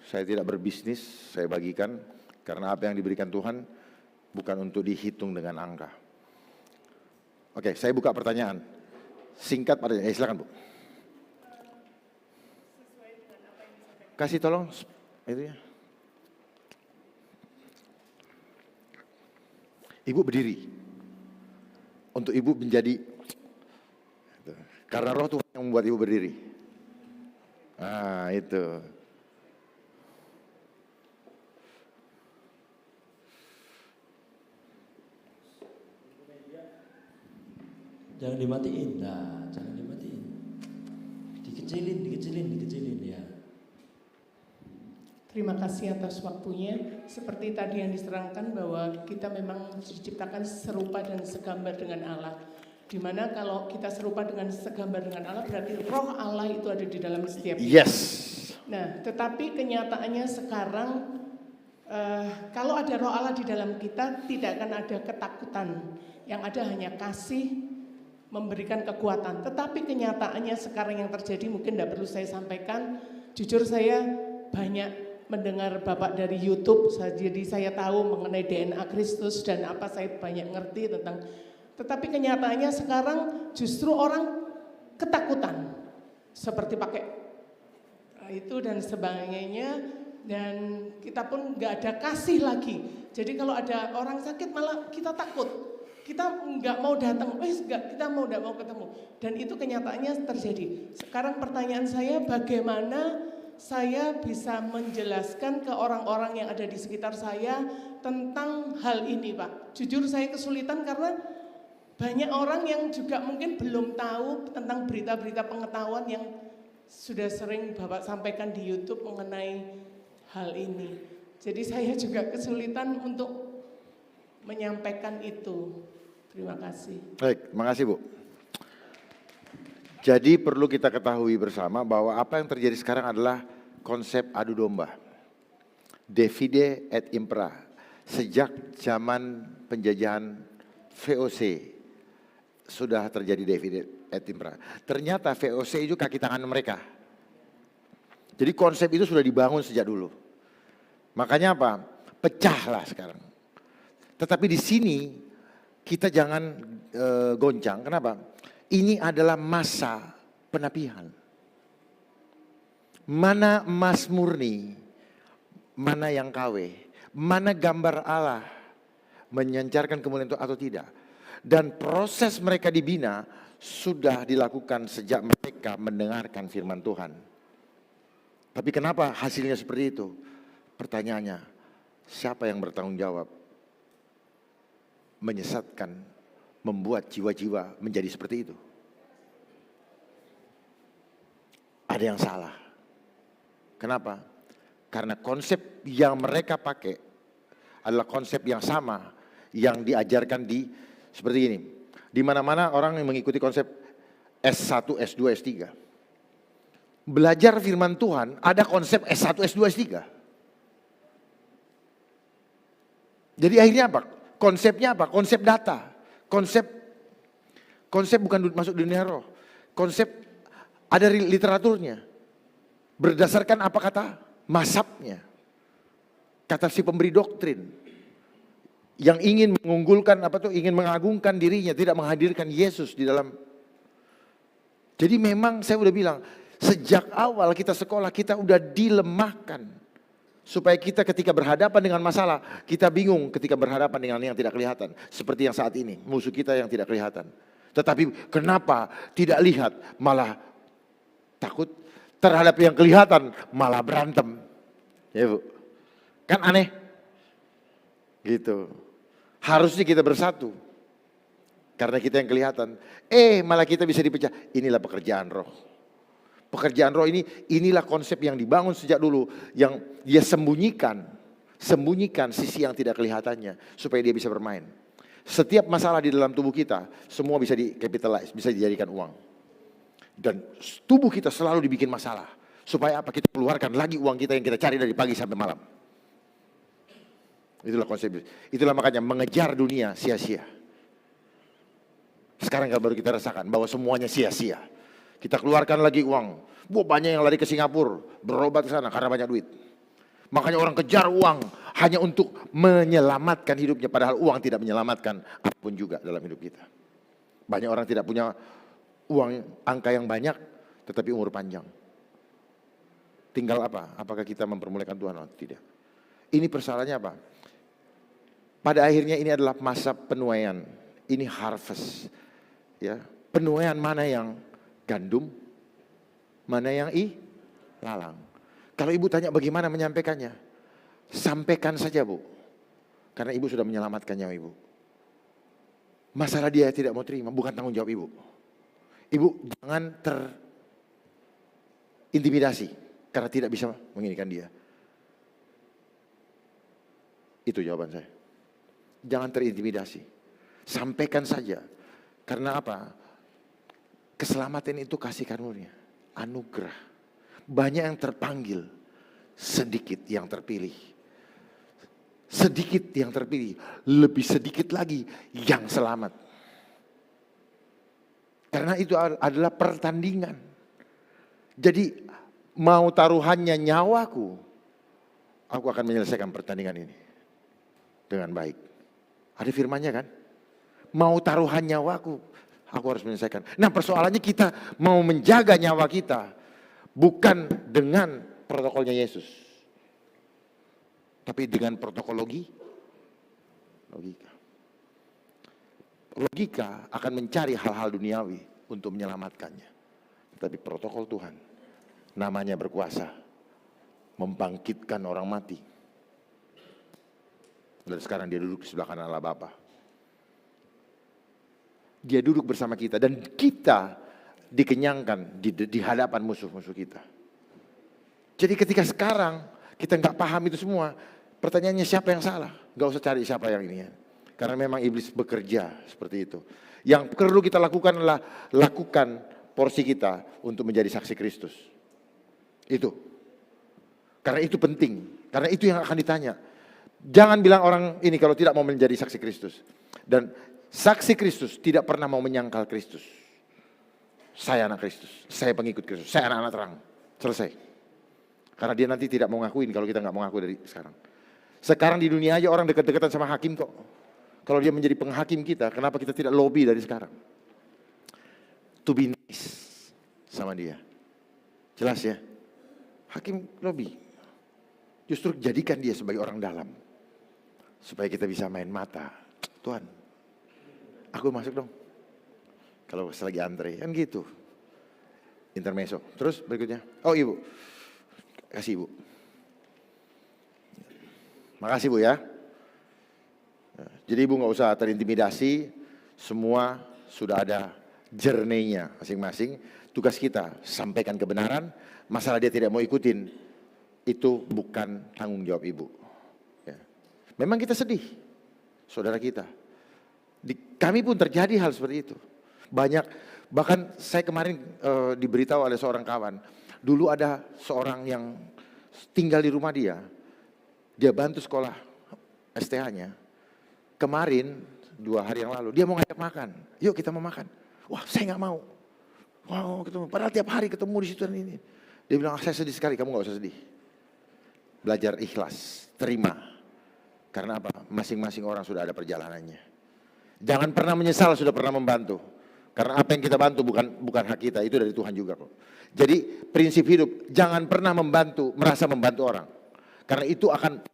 Saya tidak berbisnis, saya bagikan, karena apa yang diberikan Tuhan bukan untuk dihitung dengan angka. Oke, saya buka pertanyaan. Singkat pada silakan Bu. Kasih tolong itu ya. Ibu berdiri. Untuk Ibu menjadi, karena roh Tuhan yang membuat Ibu berdiri. Ah, itu. Jangan dimatiin, nah jangan dimatiin. Dikecilin ya. Terima kasih atas waktunya. Seperti tadi yang diserangkan bahwa kita memang diciptakan serupa dan segambar dengan Allah. Dimana kalau kita serupa dengan segambar dengan Allah berarti roh Allah itu ada di dalam setiap kita. Yes. Nah, tetapi kenyataannya sekarang kalau ada roh Allah di dalam kita tidak akan ada ketakutan. Yang ada hanya kasih, memberikan kekuatan. Tetapi kenyataannya sekarang yang terjadi mungkin tidak perlu saya sampaikan. Jujur saya banyak mendengar Bapak dari YouTube, jadi saya tahu mengenai DNA Kristus dan apa saya banyak ngerti tentang. Tetapi kenyataannya sekarang justru orang ketakutan. Seperti pakai itu dan sebagainya. Dan kita pun gak ada kasih lagi. Jadi kalau ada orang sakit malah kita takut. Kita nggak mau datang, kita nggak mau ketemu. Dan itu kenyataannya terjadi. Sekarang pertanyaan saya, bagaimana saya bisa menjelaskan ke orang-orang yang ada di sekitar saya tentang hal ini, Pak? Jujur saya kesulitan karena banyak orang yang juga mungkin belum tahu tentang berita-berita pengetahuan yang sudah sering Bapak sampaikan di YouTube mengenai hal ini. Jadi saya juga kesulitan untuk menyampaikan itu. Terima kasih. Baik, terima kasih Bu. Jadi perlu kita ketahui bersama bahwa apa yang terjadi sekarang adalah konsep adu domba. Divide et impera. Sejak zaman penjajahan VOC sudah terjadi divide et impera. Ternyata VOC itu kaki tangan mereka. Jadi konsep itu sudah dibangun sejak dulu. Makanya apa? Pecahlah sekarang. Tetapi di sini kita jangan goncang. Kenapa? Ini adalah masa penapihan. Mana emas murni, mana yang KW, mana gambar Allah menyancarkan kemuliaan itu atau tidak. Dan proses mereka dibina sudah dilakukan sejak mereka mendengarkan firman Tuhan. Tapi kenapa hasilnya seperti itu? Pertanyaannya, siapa yang bertanggung jawab menyesatkan, membuat jiwa-jiwa menjadi seperti itu? Ada yang salah. Kenapa? Karena konsep yang mereka pakai adalah konsep yang sama yang diajarkan di seperti ini. Di mana-mana orang yang mengikuti konsep S1, S2, S3. Belajar firman Tuhan ada konsep S1, S2, S3. Jadi akhirnya apa? Konsepnya apa? Konsep data. Konsep bukan masuk dunia roh. Konsep ada literaturnya. Berdasarkan apa kata? Mazhabnya. Kata si pemberi doktrin. Yang ingin mengunggulkan ingin mengagungkan dirinya, tidak menghadirkan Yesus di dalam. Jadi memang saya udah bilang, sejak awal kita sekolah kita udah dilemahkan. Supaya kita ketika berhadapan dengan masalah, kita bingung ketika berhadapan dengan yang tidak kelihatan. Seperti yang saat ini, musuh kita yang tidak kelihatan. Tetapi kenapa tidak lihat, malah takut. Terhadap yang kelihatan, malah berantem. Ya Bu, kan aneh? Gitu. Harusnya kita bersatu. Karena kita yang kelihatan. Malah kita bisa dipecah. Inilah pekerjaan roh. Pekerjaan roh inilah konsep yang dibangun sejak dulu, yang dia sembunyikan sisi yang tidak kelihatannya supaya dia bisa bermain. Setiap masalah di dalam tubuh kita semua bisa di-capitalize, bisa dijadikan uang. Dan tubuh kita selalu dibikin masalah supaya apa? Kita keluarkan lagi uang kita yang kita cari dari pagi sampai malam. Itulah konsep. Itulah makanya mengejar dunia sia-sia. Sekarang baru kita rasakan bahwa semuanya sia-sia. Kita keluarkan lagi uang. Banyak yang lari ke Singapura, berobat ke sana karena banyak duit. Makanya orang kejar uang hanya untuk menyelamatkan hidupnya. Padahal uang tidak menyelamatkan apapun juga dalam hidup kita. Banyak orang tidak punya uang angka yang banyak tetapi umur panjang. Tinggal apa? Apakah kita mempermuliakan Tuhan atau tidak? Ini persoalannya apa? Pada akhirnya ini adalah masa penuaian. Ini harvest. Ya, penuaian mana yang gandum, mana yang lalang. Kalau ibu tanya bagaimana menyampaikannya, sampaikan saja Bu. Karena ibu sudah menyelamatkan nyawa ibu. Masalah dia tidak mau terima, bukan tanggung jawab ibu. Ibu jangan terintimidasi karena tidak bisa menginginkan dia. Itu jawaban saya. Jangan terintimidasi. Sampaikan saja. Karena apa? Keselamatan itu kasih karunia, anugerah. Banyak yang terpanggil, sedikit yang terpilih. Sedikit yang terpilih, lebih sedikit lagi yang selamat. Karena itu adalah pertandingan. Jadi mau taruhannya nyawaku, aku akan menyelesaikan pertandingan ini dengan baik. Ada firmannya kan? Mau taruhan nyawaku, aku harus menyelesaikan. Nah persoalannya kita mau menjaga nyawa kita. Bukan dengan protokolnya Yesus. Tapi dengan protokol logika. Logika akan mencari hal-hal duniawi untuk menyelamatkannya. Tapi protokol Tuhan, namanya berkuasa. Membangkitkan orang mati. Dan sekarang dia duduk di sebelah kanan Allah Bapa. Dia duduk bersama kita dan kita dikenyangkan di hadapan musuh-musuh kita. Jadi ketika sekarang kita nggak paham itu semua, pertanyaannya siapa yang salah? Nggak usah cari siapa yang ini ya. Karena memang iblis bekerja seperti itu. Yang perlu kita lakukan adalah lakukan porsi kita untuk menjadi saksi Kristus. Itu. Karena itu penting. Karena itu yang akan ditanya. Jangan bilang orang ini kalau tidak mau menjadi saksi Kristus. Dan saksi Kristus tidak pernah mau menyangkal Kristus. Saya anak Kristus, saya pengikut Kristus, saya anak-anak terang. Selesai. Karena dia nanti tidak mau ngakuin kalau kita nggak mau ngaku dari sekarang. Sekarang di dunia aja orang dekat-dekatan sama hakim kok. Kalau dia menjadi penghakim kita, kenapa kita tidak lobby dari sekarang? To be nice sama dia. Jelas ya? Hakim lobby. Justru jadikan dia sebagai orang dalam. Supaya kita bisa main mata. Tuhan, aku masuk dong. Kalau selagi antre, kan gitu. Intermezzo. Terus berikutnya. Oh ibu. Kasih ibu. Makasih bu ya. Jadi ibu nggak usah terintimidasi. Semua sudah ada journey-nya masing-masing. Tugas kita sampaikan kebenaran. Masalah dia tidak mau ikutin. Itu bukan tanggung jawab ibu. Ya. Memang kita sedih. Saudara kita. Kami pun terjadi hal seperti itu. Banyak, bahkan saya kemarin diberitahu oleh seorang kawan, dulu ada seorang yang tinggal di rumah dia bantu sekolah STH-nya, kemarin 2 hari yang lalu, dia mau ngajak makan, yuk kita mau makan, wah saya nggak mau, wow ketemu, padahal tiap hari ketemu di situ dan ini, dia bilang saya sedih sekali, kamu nggak usah sedih, belajar ikhlas, terima, karena apa, masing-masing orang sudah ada perjalanannya, jangan pernah menyesal sudah pernah membantu. Karena apa yang kita bantu bukan hak kita, itu dari Tuhan juga kok. Jadi prinsip hidup, jangan pernah merasa membantu orang. Karena itu akan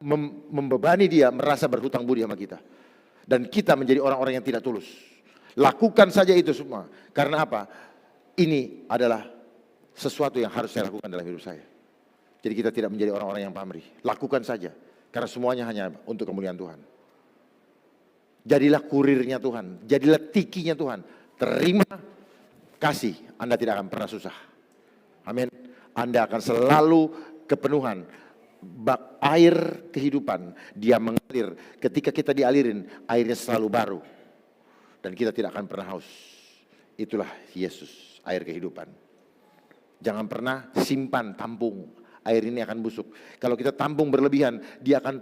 membebani dia merasa berhutang budi sama kita. Dan kita menjadi orang-orang yang tidak tulus. Lakukan saja itu semua. Karena apa? Ini adalah sesuatu yang harus saya lakukan dalam hidup saya. Jadi kita tidak menjadi orang-orang yang pamrih. Lakukan saja. Karena semuanya hanya untuk kemuliaan Tuhan. Jadilah kurirnya Tuhan. Jadilah tikinya Tuhan. Terima kasih, Anda tidak akan pernah susah. Amin. Anda akan selalu kepenuhan. Bak air kehidupan, dia mengalir. Ketika kita dialirin, airnya selalu baru. Dan kita tidak akan pernah haus. Itulah Yesus, air kehidupan. Jangan pernah simpan, tampung. Air ini akan busuk. Kalau kita tampung berlebihan, dia akan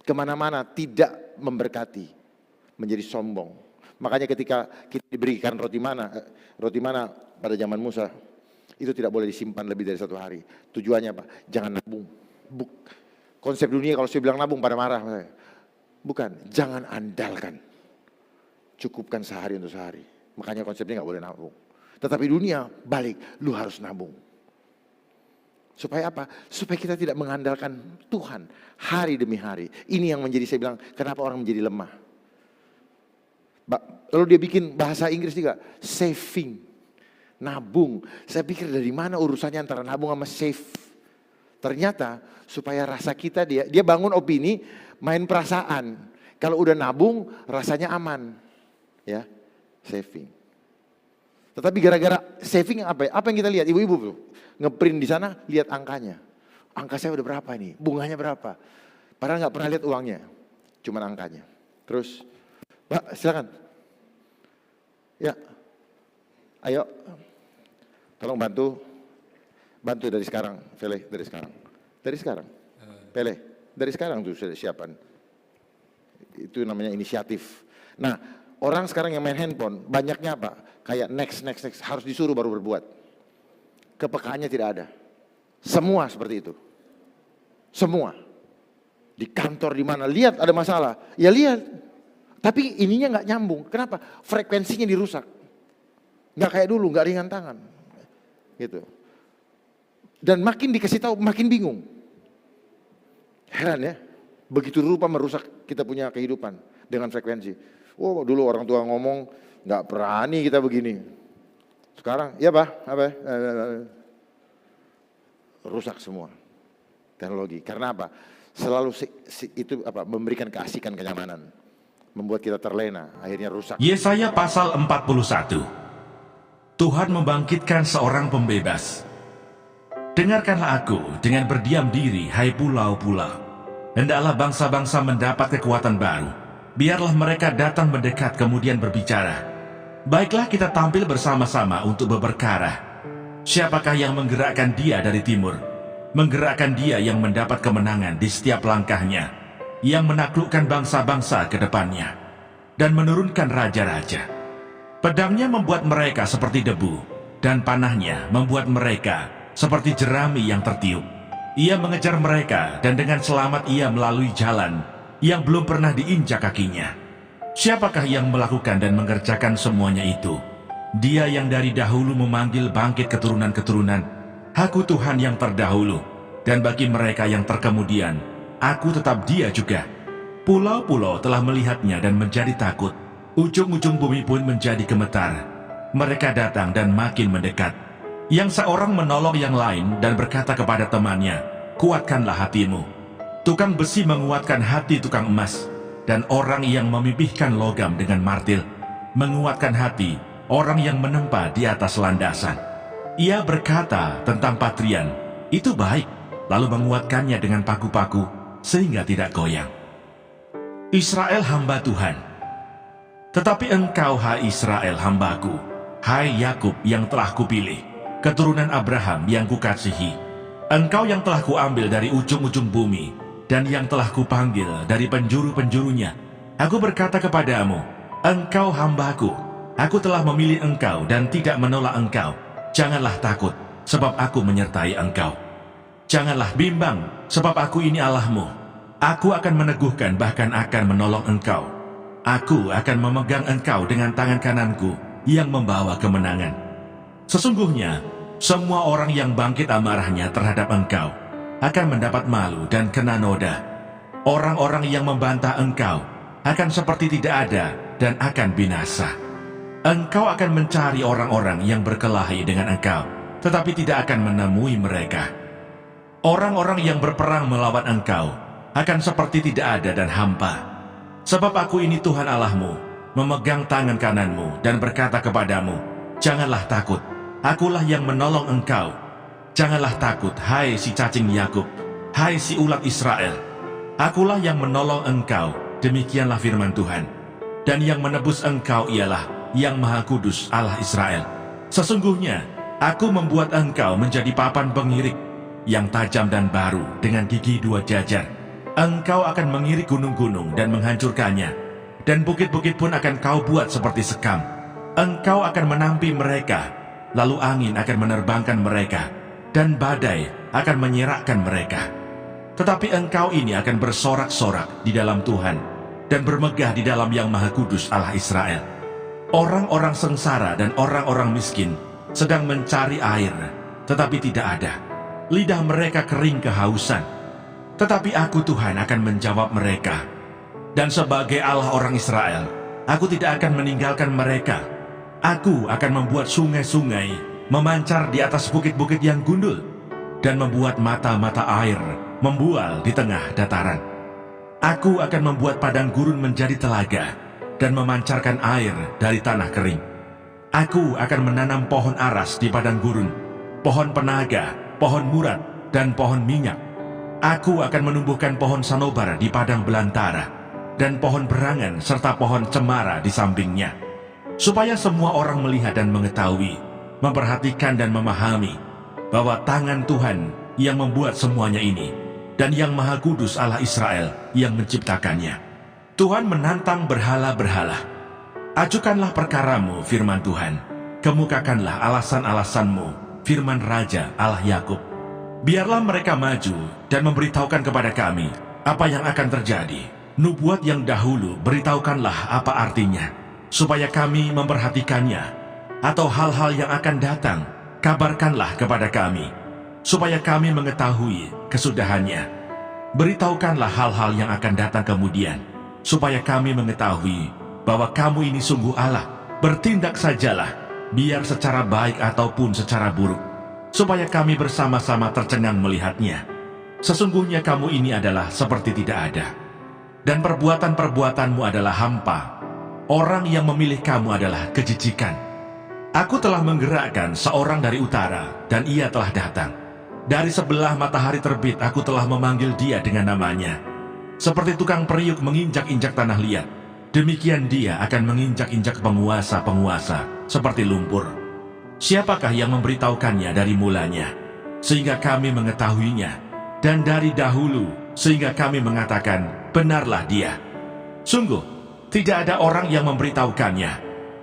kemana-mana tidak memberkati. Menjadi sombong. Makanya ketika kita diberikan roti mana pada zaman Musa, itu tidak boleh disimpan lebih dari 1 hari. Tujuannya apa? Jangan nabung. Konsep dunia kalau saya bilang nabung pada marah. Bukan, jangan andalkan. Cukupkan sehari untuk sehari. Makanya konsepnya nggak boleh nabung. Tetapi dunia balik, lu harus nabung. Supaya apa? Supaya kita tidak mengandalkan Tuhan hari demi hari. Ini yang menjadi saya bilang, kenapa orang menjadi lemah. Lalu dia bikin bahasa Inggris juga, saving, nabung. Saya pikir dari mana urusannya antara nabung sama save. Ternyata supaya rasa kita dia bangun opini, main perasaan. Kalau udah nabung rasanya aman, ya saving. Tetapi gara-gara saving apa? Apa yang kita lihat? Ibu-ibu tuh ngeprint di sana, lihat angkanya. Angka saya udah berapa nih? Bunganya berapa? Padahal nggak pernah lihat uangnya, cuman angkanya. Terus Pak, silakan. Ya, ayo, tolong bantu dari sekarang, Pele, dari sekarang, Pele, dari sekarang tuh sudah siapan. Itu namanya inisiatif. Nah, orang sekarang yang main handphone, banyaknya apa? Kayak next, harus disuruh baru berbuat. Kepekaannya tidak ada. Semua seperti itu. Semua. Di kantor di mana, lihat ada masalah, ya lihat. Tapi ininya nggak nyambung. Kenapa? Frekuensinya dirusak. Nggak kayak dulu, nggak ringan tangan. Gitu. Dan makin dikasih tahu, makin bingung. Heran ya. Begitu rupa merusak kita punya kehidupan dengan frekuensi. Oh dulu orang tua ngomong, nggak berani kita begini. Sekarang, ya Pak, apa? Rusak semua teknologi. Karena apa? Selalu itu apa? Memberikan keasikan, kenyamanan. Membuat kita terlena, akhirnya rusak. Yesaya pasal 41. Tuhan membangkitkan seorang pembebas. dengarkanlah aku dengan berdiam diri, hai pulau-pulau. Hendaklah bangsa-bangsa mendapat kekuatan baru. Biarlah mereka datang mendekat kemudian berbicara. Baiklah kita tampil bersama-sama untuk berperkara. Siapakah yang menggerakkan dia dari timur? Menggerakkan dia yang mendapat kemenangan di setiap langkahnya, yang menaklukkan bangsa-bangsa ke depannya, dan menurunkan raja-raja. Pedangnya membuat mereka seperti debu, dan panahnya membuat mereka seperti jerami yang tertiup. Ia mengejar mereka, dan dengan selamat ia melalui jalan yang belum pernah diinjak kakinya. Siapakah yang melakukan dan mengerjakan semuanya itu? Dia yang dari dahulu memanggil bangkit keturunan-keturunan. Aku Tuhan yang terdahulu, dan bagi mereka yang terkemudian, aku tetap Dia juga. Pulau-pulau telah melihatnya dan menjadi takut. Ujung-ujung bumi pun menjadi gemetar. Mereka datang dan makin mendekat. Yang seorang menolong yang lain dan berkata kepada temannya, kuatkanlah hatimu. Tukang besi menguatkan hati tukang emas, dan orang yang memipihkan logam dengan martil menguatkan hati orang yang menempa di atas landasan. Ia berkata tentang patrian, itu baik, lalu menguatkannya dengan paku-paku sehingga tidak goyang. Israel hamba Tuhan. Tetapi engkau, hai Israel hambaku, hai Yakub yang telah kupilih, keturunan Abraham yang kukasihi, engkau yang telah kuambil dari ujung-ujung bumi, dan yang telah kupanggil dari penjuru-penjurunya. Aku berkata kepadamu, engkau hambaku, aku telah memilih engkau dan tidak menolak engkau. Janganlah takut, sebab aku menyertai engkau. Janganlah bimbang, sebab aku ini Allahmu. Aku akan meneguhkan bahkan akan menolong engkau. Aku akan memegang engkau dengan tangan kananku yang membawa kemenangan. Sesungguhnya, semua orang yang bangkit amarahnya terhadap engkau akan mendapat malu dan kena noda. Orang-orang yang membantah engkau akan seperti tidak ada dan akan binasa. Engkau akan mencari orang-orang yang berkelahi dengan engkau, tetapi tidak akan menemui mereka. Orang-orang yang berperang melawan engkau akan seperti tidak ada dan hampa. Sebab aku ini Tuhan Allahmu, memegang tangan kananmu dan berkata kepadamu, janganlah takut, akulah yang menolong engkau. Janganlah takut, hai si cacing Yakub, hai si ulat Israel. Akulah yang menolong engkau, demikianlah firman Tuhan. Dan yang menebus engkau ialah yang Maha Kudus Allah Israel. Sesungguhnya, aku membuat engkau menjadi papan pengirik yang tajam dan baru dengan gigi dua jajar. Engkau akan mengirik gunung-gunung dan menghancurkannya, dan bukit-bukit pun akan kau buat seperti sekam. Engkau akan menampi mereka, lalu angin akan menerbangkan mereka, dan badai akan menyerakkan mereka. Tetapi engkau ini akan bersorak-sorak di dalam Tuhan, dan bermegah di dalam yang Maha Kudus Allah Israel. Orang-orang sengsara dan orang-orang miskin sedang mencari air, tetapi tidak ada. Lidah mereka kering kehausan. Tetapi aku Tuhan akan menjawab mereka. Dan sebagai Allah orang Israel, aku tidak akan meninggalkan mereka. Aku akan membuat sungai-sungai memancar di atas bukit-bukit yang gundul, dan membuat mata-mata air membual di tengah dataran. Aku akan membuat padang gurun menjadi telaga, dan memancarkan air dari tanah kering. Aku akan menanam pohon aras di padang gurun, pohon penaga, pohon murad, dan pohon minyak. Aku akan menumbuhkan pohon sanobar di padang belantara, dan pohon berangan serta pohon cemara di sampingnya, supaya semua orang melihat dan mengetahui, memperhatikan dan memahami, bahwa tangan Tuhan yang membuat semuanya ini, dan yang Maha Kudus Allah Israel yang menciptakannya. Tuhan menantang berhala-berhala. Ajukanlah perkaramu, firman Tuhan. Kemukakanlah alasan-alasanmu, firman Raja Allah Yakub. Biarlah mereka maju dan memberitahukan kepada kami apa yang akan terjadi. Nubuat yang dahulu beritahukanlah apa artinya, supaya kami memperhatikannya. Atau hal-hal yang akan datang, kabarkanlah kepada kami, supaya kami mengetahui kesudahannya. Beritahukanlah hal-hal yang akan datang kemudian, supaya kami mengetahui bahwa kamu ini sungguh Allah. Bertindak sajalah, biar secara baik ataupun secara buruk, supaya kami bersama-sama tercengang melihatnya. Sesungguhnya kamu ini adalah seperti tidak ada, dan perbuatan-perbuatanmu adalah hampa. Orang yang memilih kamu adalah kejijikan. Aku telah menggerakkan seorang dari utara, dan ia telah datang. Dari sebelah matahari terbit aku telah memanggil dia dengan namanya. Seperti tukang periuk menginjak-injak tanah liat, demikian dia akan menginjak-injak penguasa-penguasa seperti lumpur. Siapakah yang memberitahukannya dari mulanya, sehingga kami mengetahuinya, dan dari dahulu, sehingga kami mengatakan, benarlah dia. Sungguh, tidak ada orang yang memberitahukannya,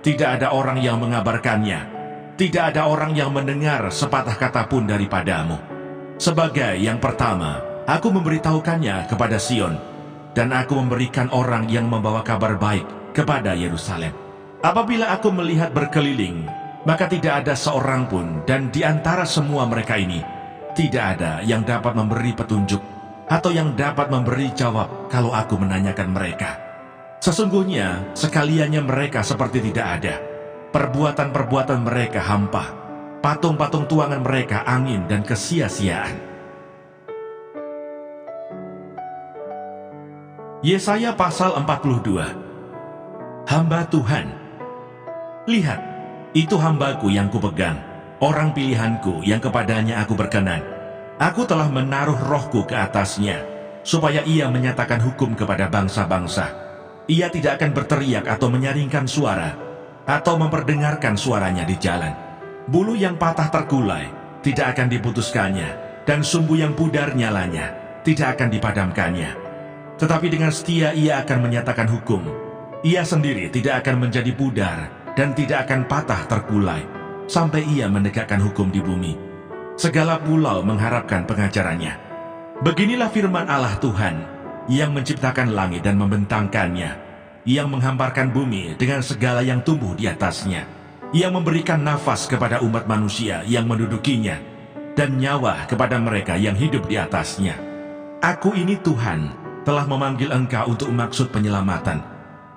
tidak ada orang yang mengabarkannya, tidak ada orang yang mendengar sepatah kata pun daripadamu. Sebagai yang pertama, aku memberitahukannya kepada Sion, dan aku memberikan orang yang membawa kabar baik kepada Yerusalem. Apabila aku melihat berkeliling, maka tidak ada seorang pun, dan di antara semua mereka ini, tidak ada yang dapat memberi petunjuk, atau yang dapat memberi jawab kalau aku menanyakan mereka. Sesungguhnya, sekaliannya mereka seperti tidak ada. Perbuatan-perbuatan mereka hampa. Patung-patung tuangan mereka angin dan kesia-siaan. Yesaya pasal 42. Hamba Tuhan. Lihat, itu hambaku yang kupegang, orang pilihanku yang kepadanya aku berkenan. Aku telah menaruh rohku ke atasnya, supaya ia menyatakan hukum kepada bangsa-bangsa. Ia tidak akan berteriak atau menyaringkan suara, atau memperdengarkan suaranya di jalan. Bulu yang patah terkulai tidak akan diputuskannya, dan sumbu yang pudar nyalanya tidak akan dipadamkannya. Tetapi dengan setia ia akan menyatakan hukum. Ia sendiri tidak akan menjadi pudar dan tidak akan patah terkulai, sampai ia menegakkan hukum di bumi. Segala pulau mengharapkan pengajarannya. Beginilah firman Allah Tuhan, yang menciptakan langit dan membentangkannya, yang menghamparkan bumi dengan segala yang tumbuh di atasnya, yang memberikan nafas kepada umat manusia yang mendudukinya, dan nyawa kepada mereka yang hidup di atasnya. Aku ini Tuhan, telah memanggil engkau untuk maksud penyelamatan,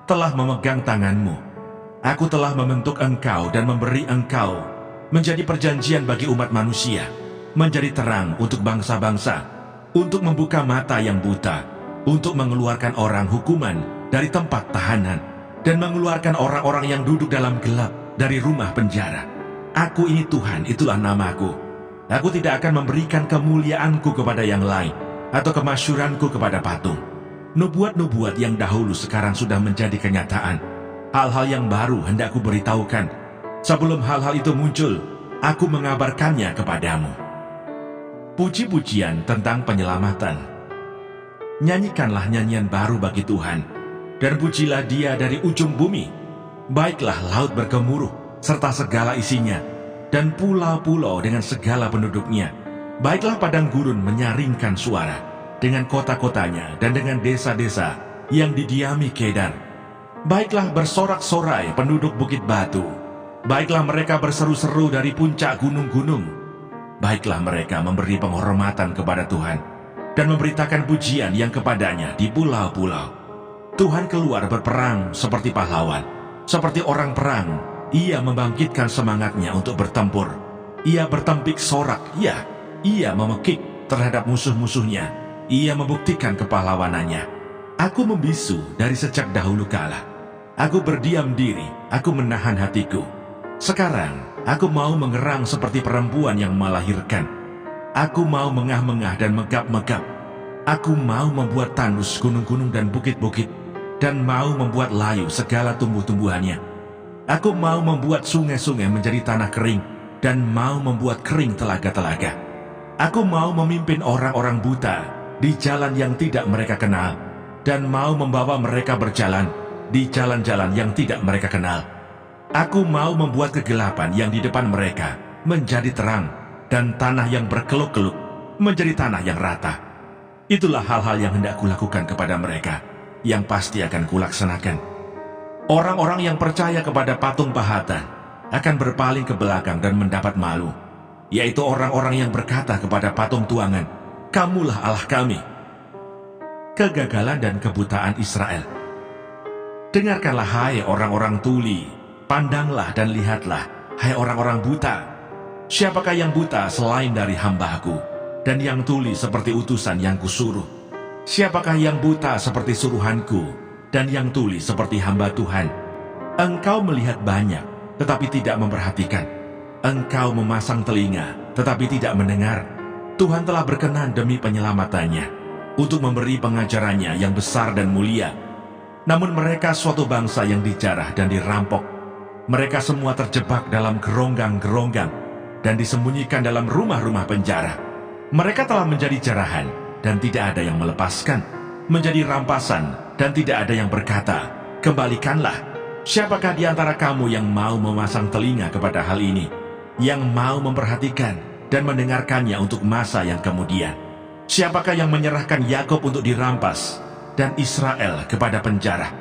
telah memegang tanganmu. Aku telah membentuk engkau dan memberi engkau menjadi perjanjian bagi umat manusia, menjadi terang untuk bangsa-bangsa, untuk membuka mata yang buta, untuk mengeluarkan orang hukuman dari tempat tahanan, dan mengeluarkan orang-orang yang duduk dalam gelap dari rumah penjara. Aku ini Tuhan, itulah namaku. Aku tidak akan memberikan kemuliaanku kepada yang lain, atau kemasyuranku kepada patung. Nubuat-nubuat yang dahulu sekarang sudah menjadi kenyataan. Hal-hal yang baru hendak ku beritahukan. Sebelum hal-hal itu muncul, aku mengabarkannya kepadamu. Puji-pujian tentang penyelamatan. Nyanyikanlah nyanyian baru bagi Tuhan, dan pujilah dia dari ujung bumi. Baiklah laut bergemuruh, serta segala isinya, dan pulau-pulau dengan segala penduduknya. Baiklah padang gurun menyaringkan suara, dengan kota-kotanya dan dengan desa-desa yang didiami Kedar. Baiklah bersorak-sorai penduduk bukit batu. Baiklah mereka berseru-seru dari puncak gunung-gunung. Baiklah mereka memberi penghormatan kepada Tuhan, dan memberitakan pujian yang kepadanya di pulau-pulau. Tuhan keluar berperang seperti pahlawan. Seperti orang perang, ia membangkitkan semangatnya untuk bertempur. Ia bertempik sorak, ya, ia memekik terhadap musuh-musuhnya. Ia membuktikan kepahlawanannya. Aku membisu dari sejak dahulu kala. Aku berdiam diri, aku menahan hatiku. Sekarang, aku mau mengerang seperti perempuan yang melahirkan. Aku mau mengah-mengah dan megap-megap. Aku mau membuat tandus gunung-gunung dan bukit-bukit, dan mau membuat layu segala tumbuh-tumbuhannya. Aku mau membuat sungai-sungai menjadi tanah kering, dan mau membuat kering telaga-telaga. Aku mau memimpin orang-orang buta di jalan yang tidak mereka kenal, dan mau membawa mereka berjalan di jalan-jalan yang tidak mereka kenal. Aku mau membuat kegelapan yang di depan mereka menjadi terang, dan tanah yang berkeluk-keluk menjadi tanah yang rata. Itulah hal-hal yang hendak kulakukan kepada mereka, yang pasti akan kulaksanakan. Orang-orang yang percaya kepada patung pahatan akan berpaling ke belakang dan mendapat malu, yaitu orang-orang yang berkata kepada patung tuangan, "Kamulah Allah kami." Kegagalan dan kebutaan Israel. Dengarkanlah hai orang-orang tuli, pandanglah dan lihatlah hai orang-orang buta. Siapakah yang buta selain dari hamba-Ku, dan yang tuli seperti utusan yang kusuruh? Siapakah yang buta seperti suruhanku, dan yang tuli seperti hamba Tuhan? Engkau melihat banyak, tetapi tidak memperhatikan. Engkau memasang telinga, tetapi tidak mendengar. Tuhan telah berkenan demi penyelamatannya, untuk memberi pengajarannya yang besar dan mulia. Namun mereka suatu bangsa yang dijarah dan dirampok. Mereka semua terjebak dalam geronggang-geronggang dan disembunyikan dalam rumah-rumah penjara. Mereka telah menjadi jarahan dan tidak ada yang melepaskan, menjadi rampasan dan tidak ada yang berkata, "Kembalikanlah." Siapakah di antara kamu yang mau memasang telinga kepada hal ini, yang mau memperhatikan dan mendengarkannya untuk masa yang kemudian? Siapakah yang menyerahkan Yakub untuk dirampas dan Israel kepada penjara?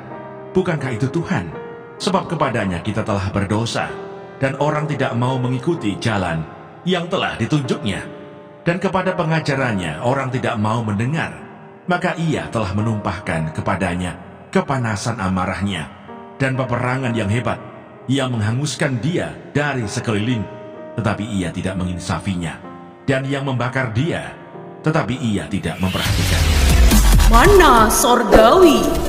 Bukankah itu Tuhan? Sebab kepadanya kita telah berdosa, dan orang tidak mau mengikuti jalan yang telah ditunjuknya. Dan kepada pengajarannya orang tidak mau mendengar, maka ia telah menumpahkan kepadanya kepanasan amarahnya dan peperangan yang hebat. Ia menghanguskan dia dari sekeliling, tetapi ia tidak menginsafinya, dan yang membakar dia, tetapi ia tidak memperhatikannya. Mana sorgawi.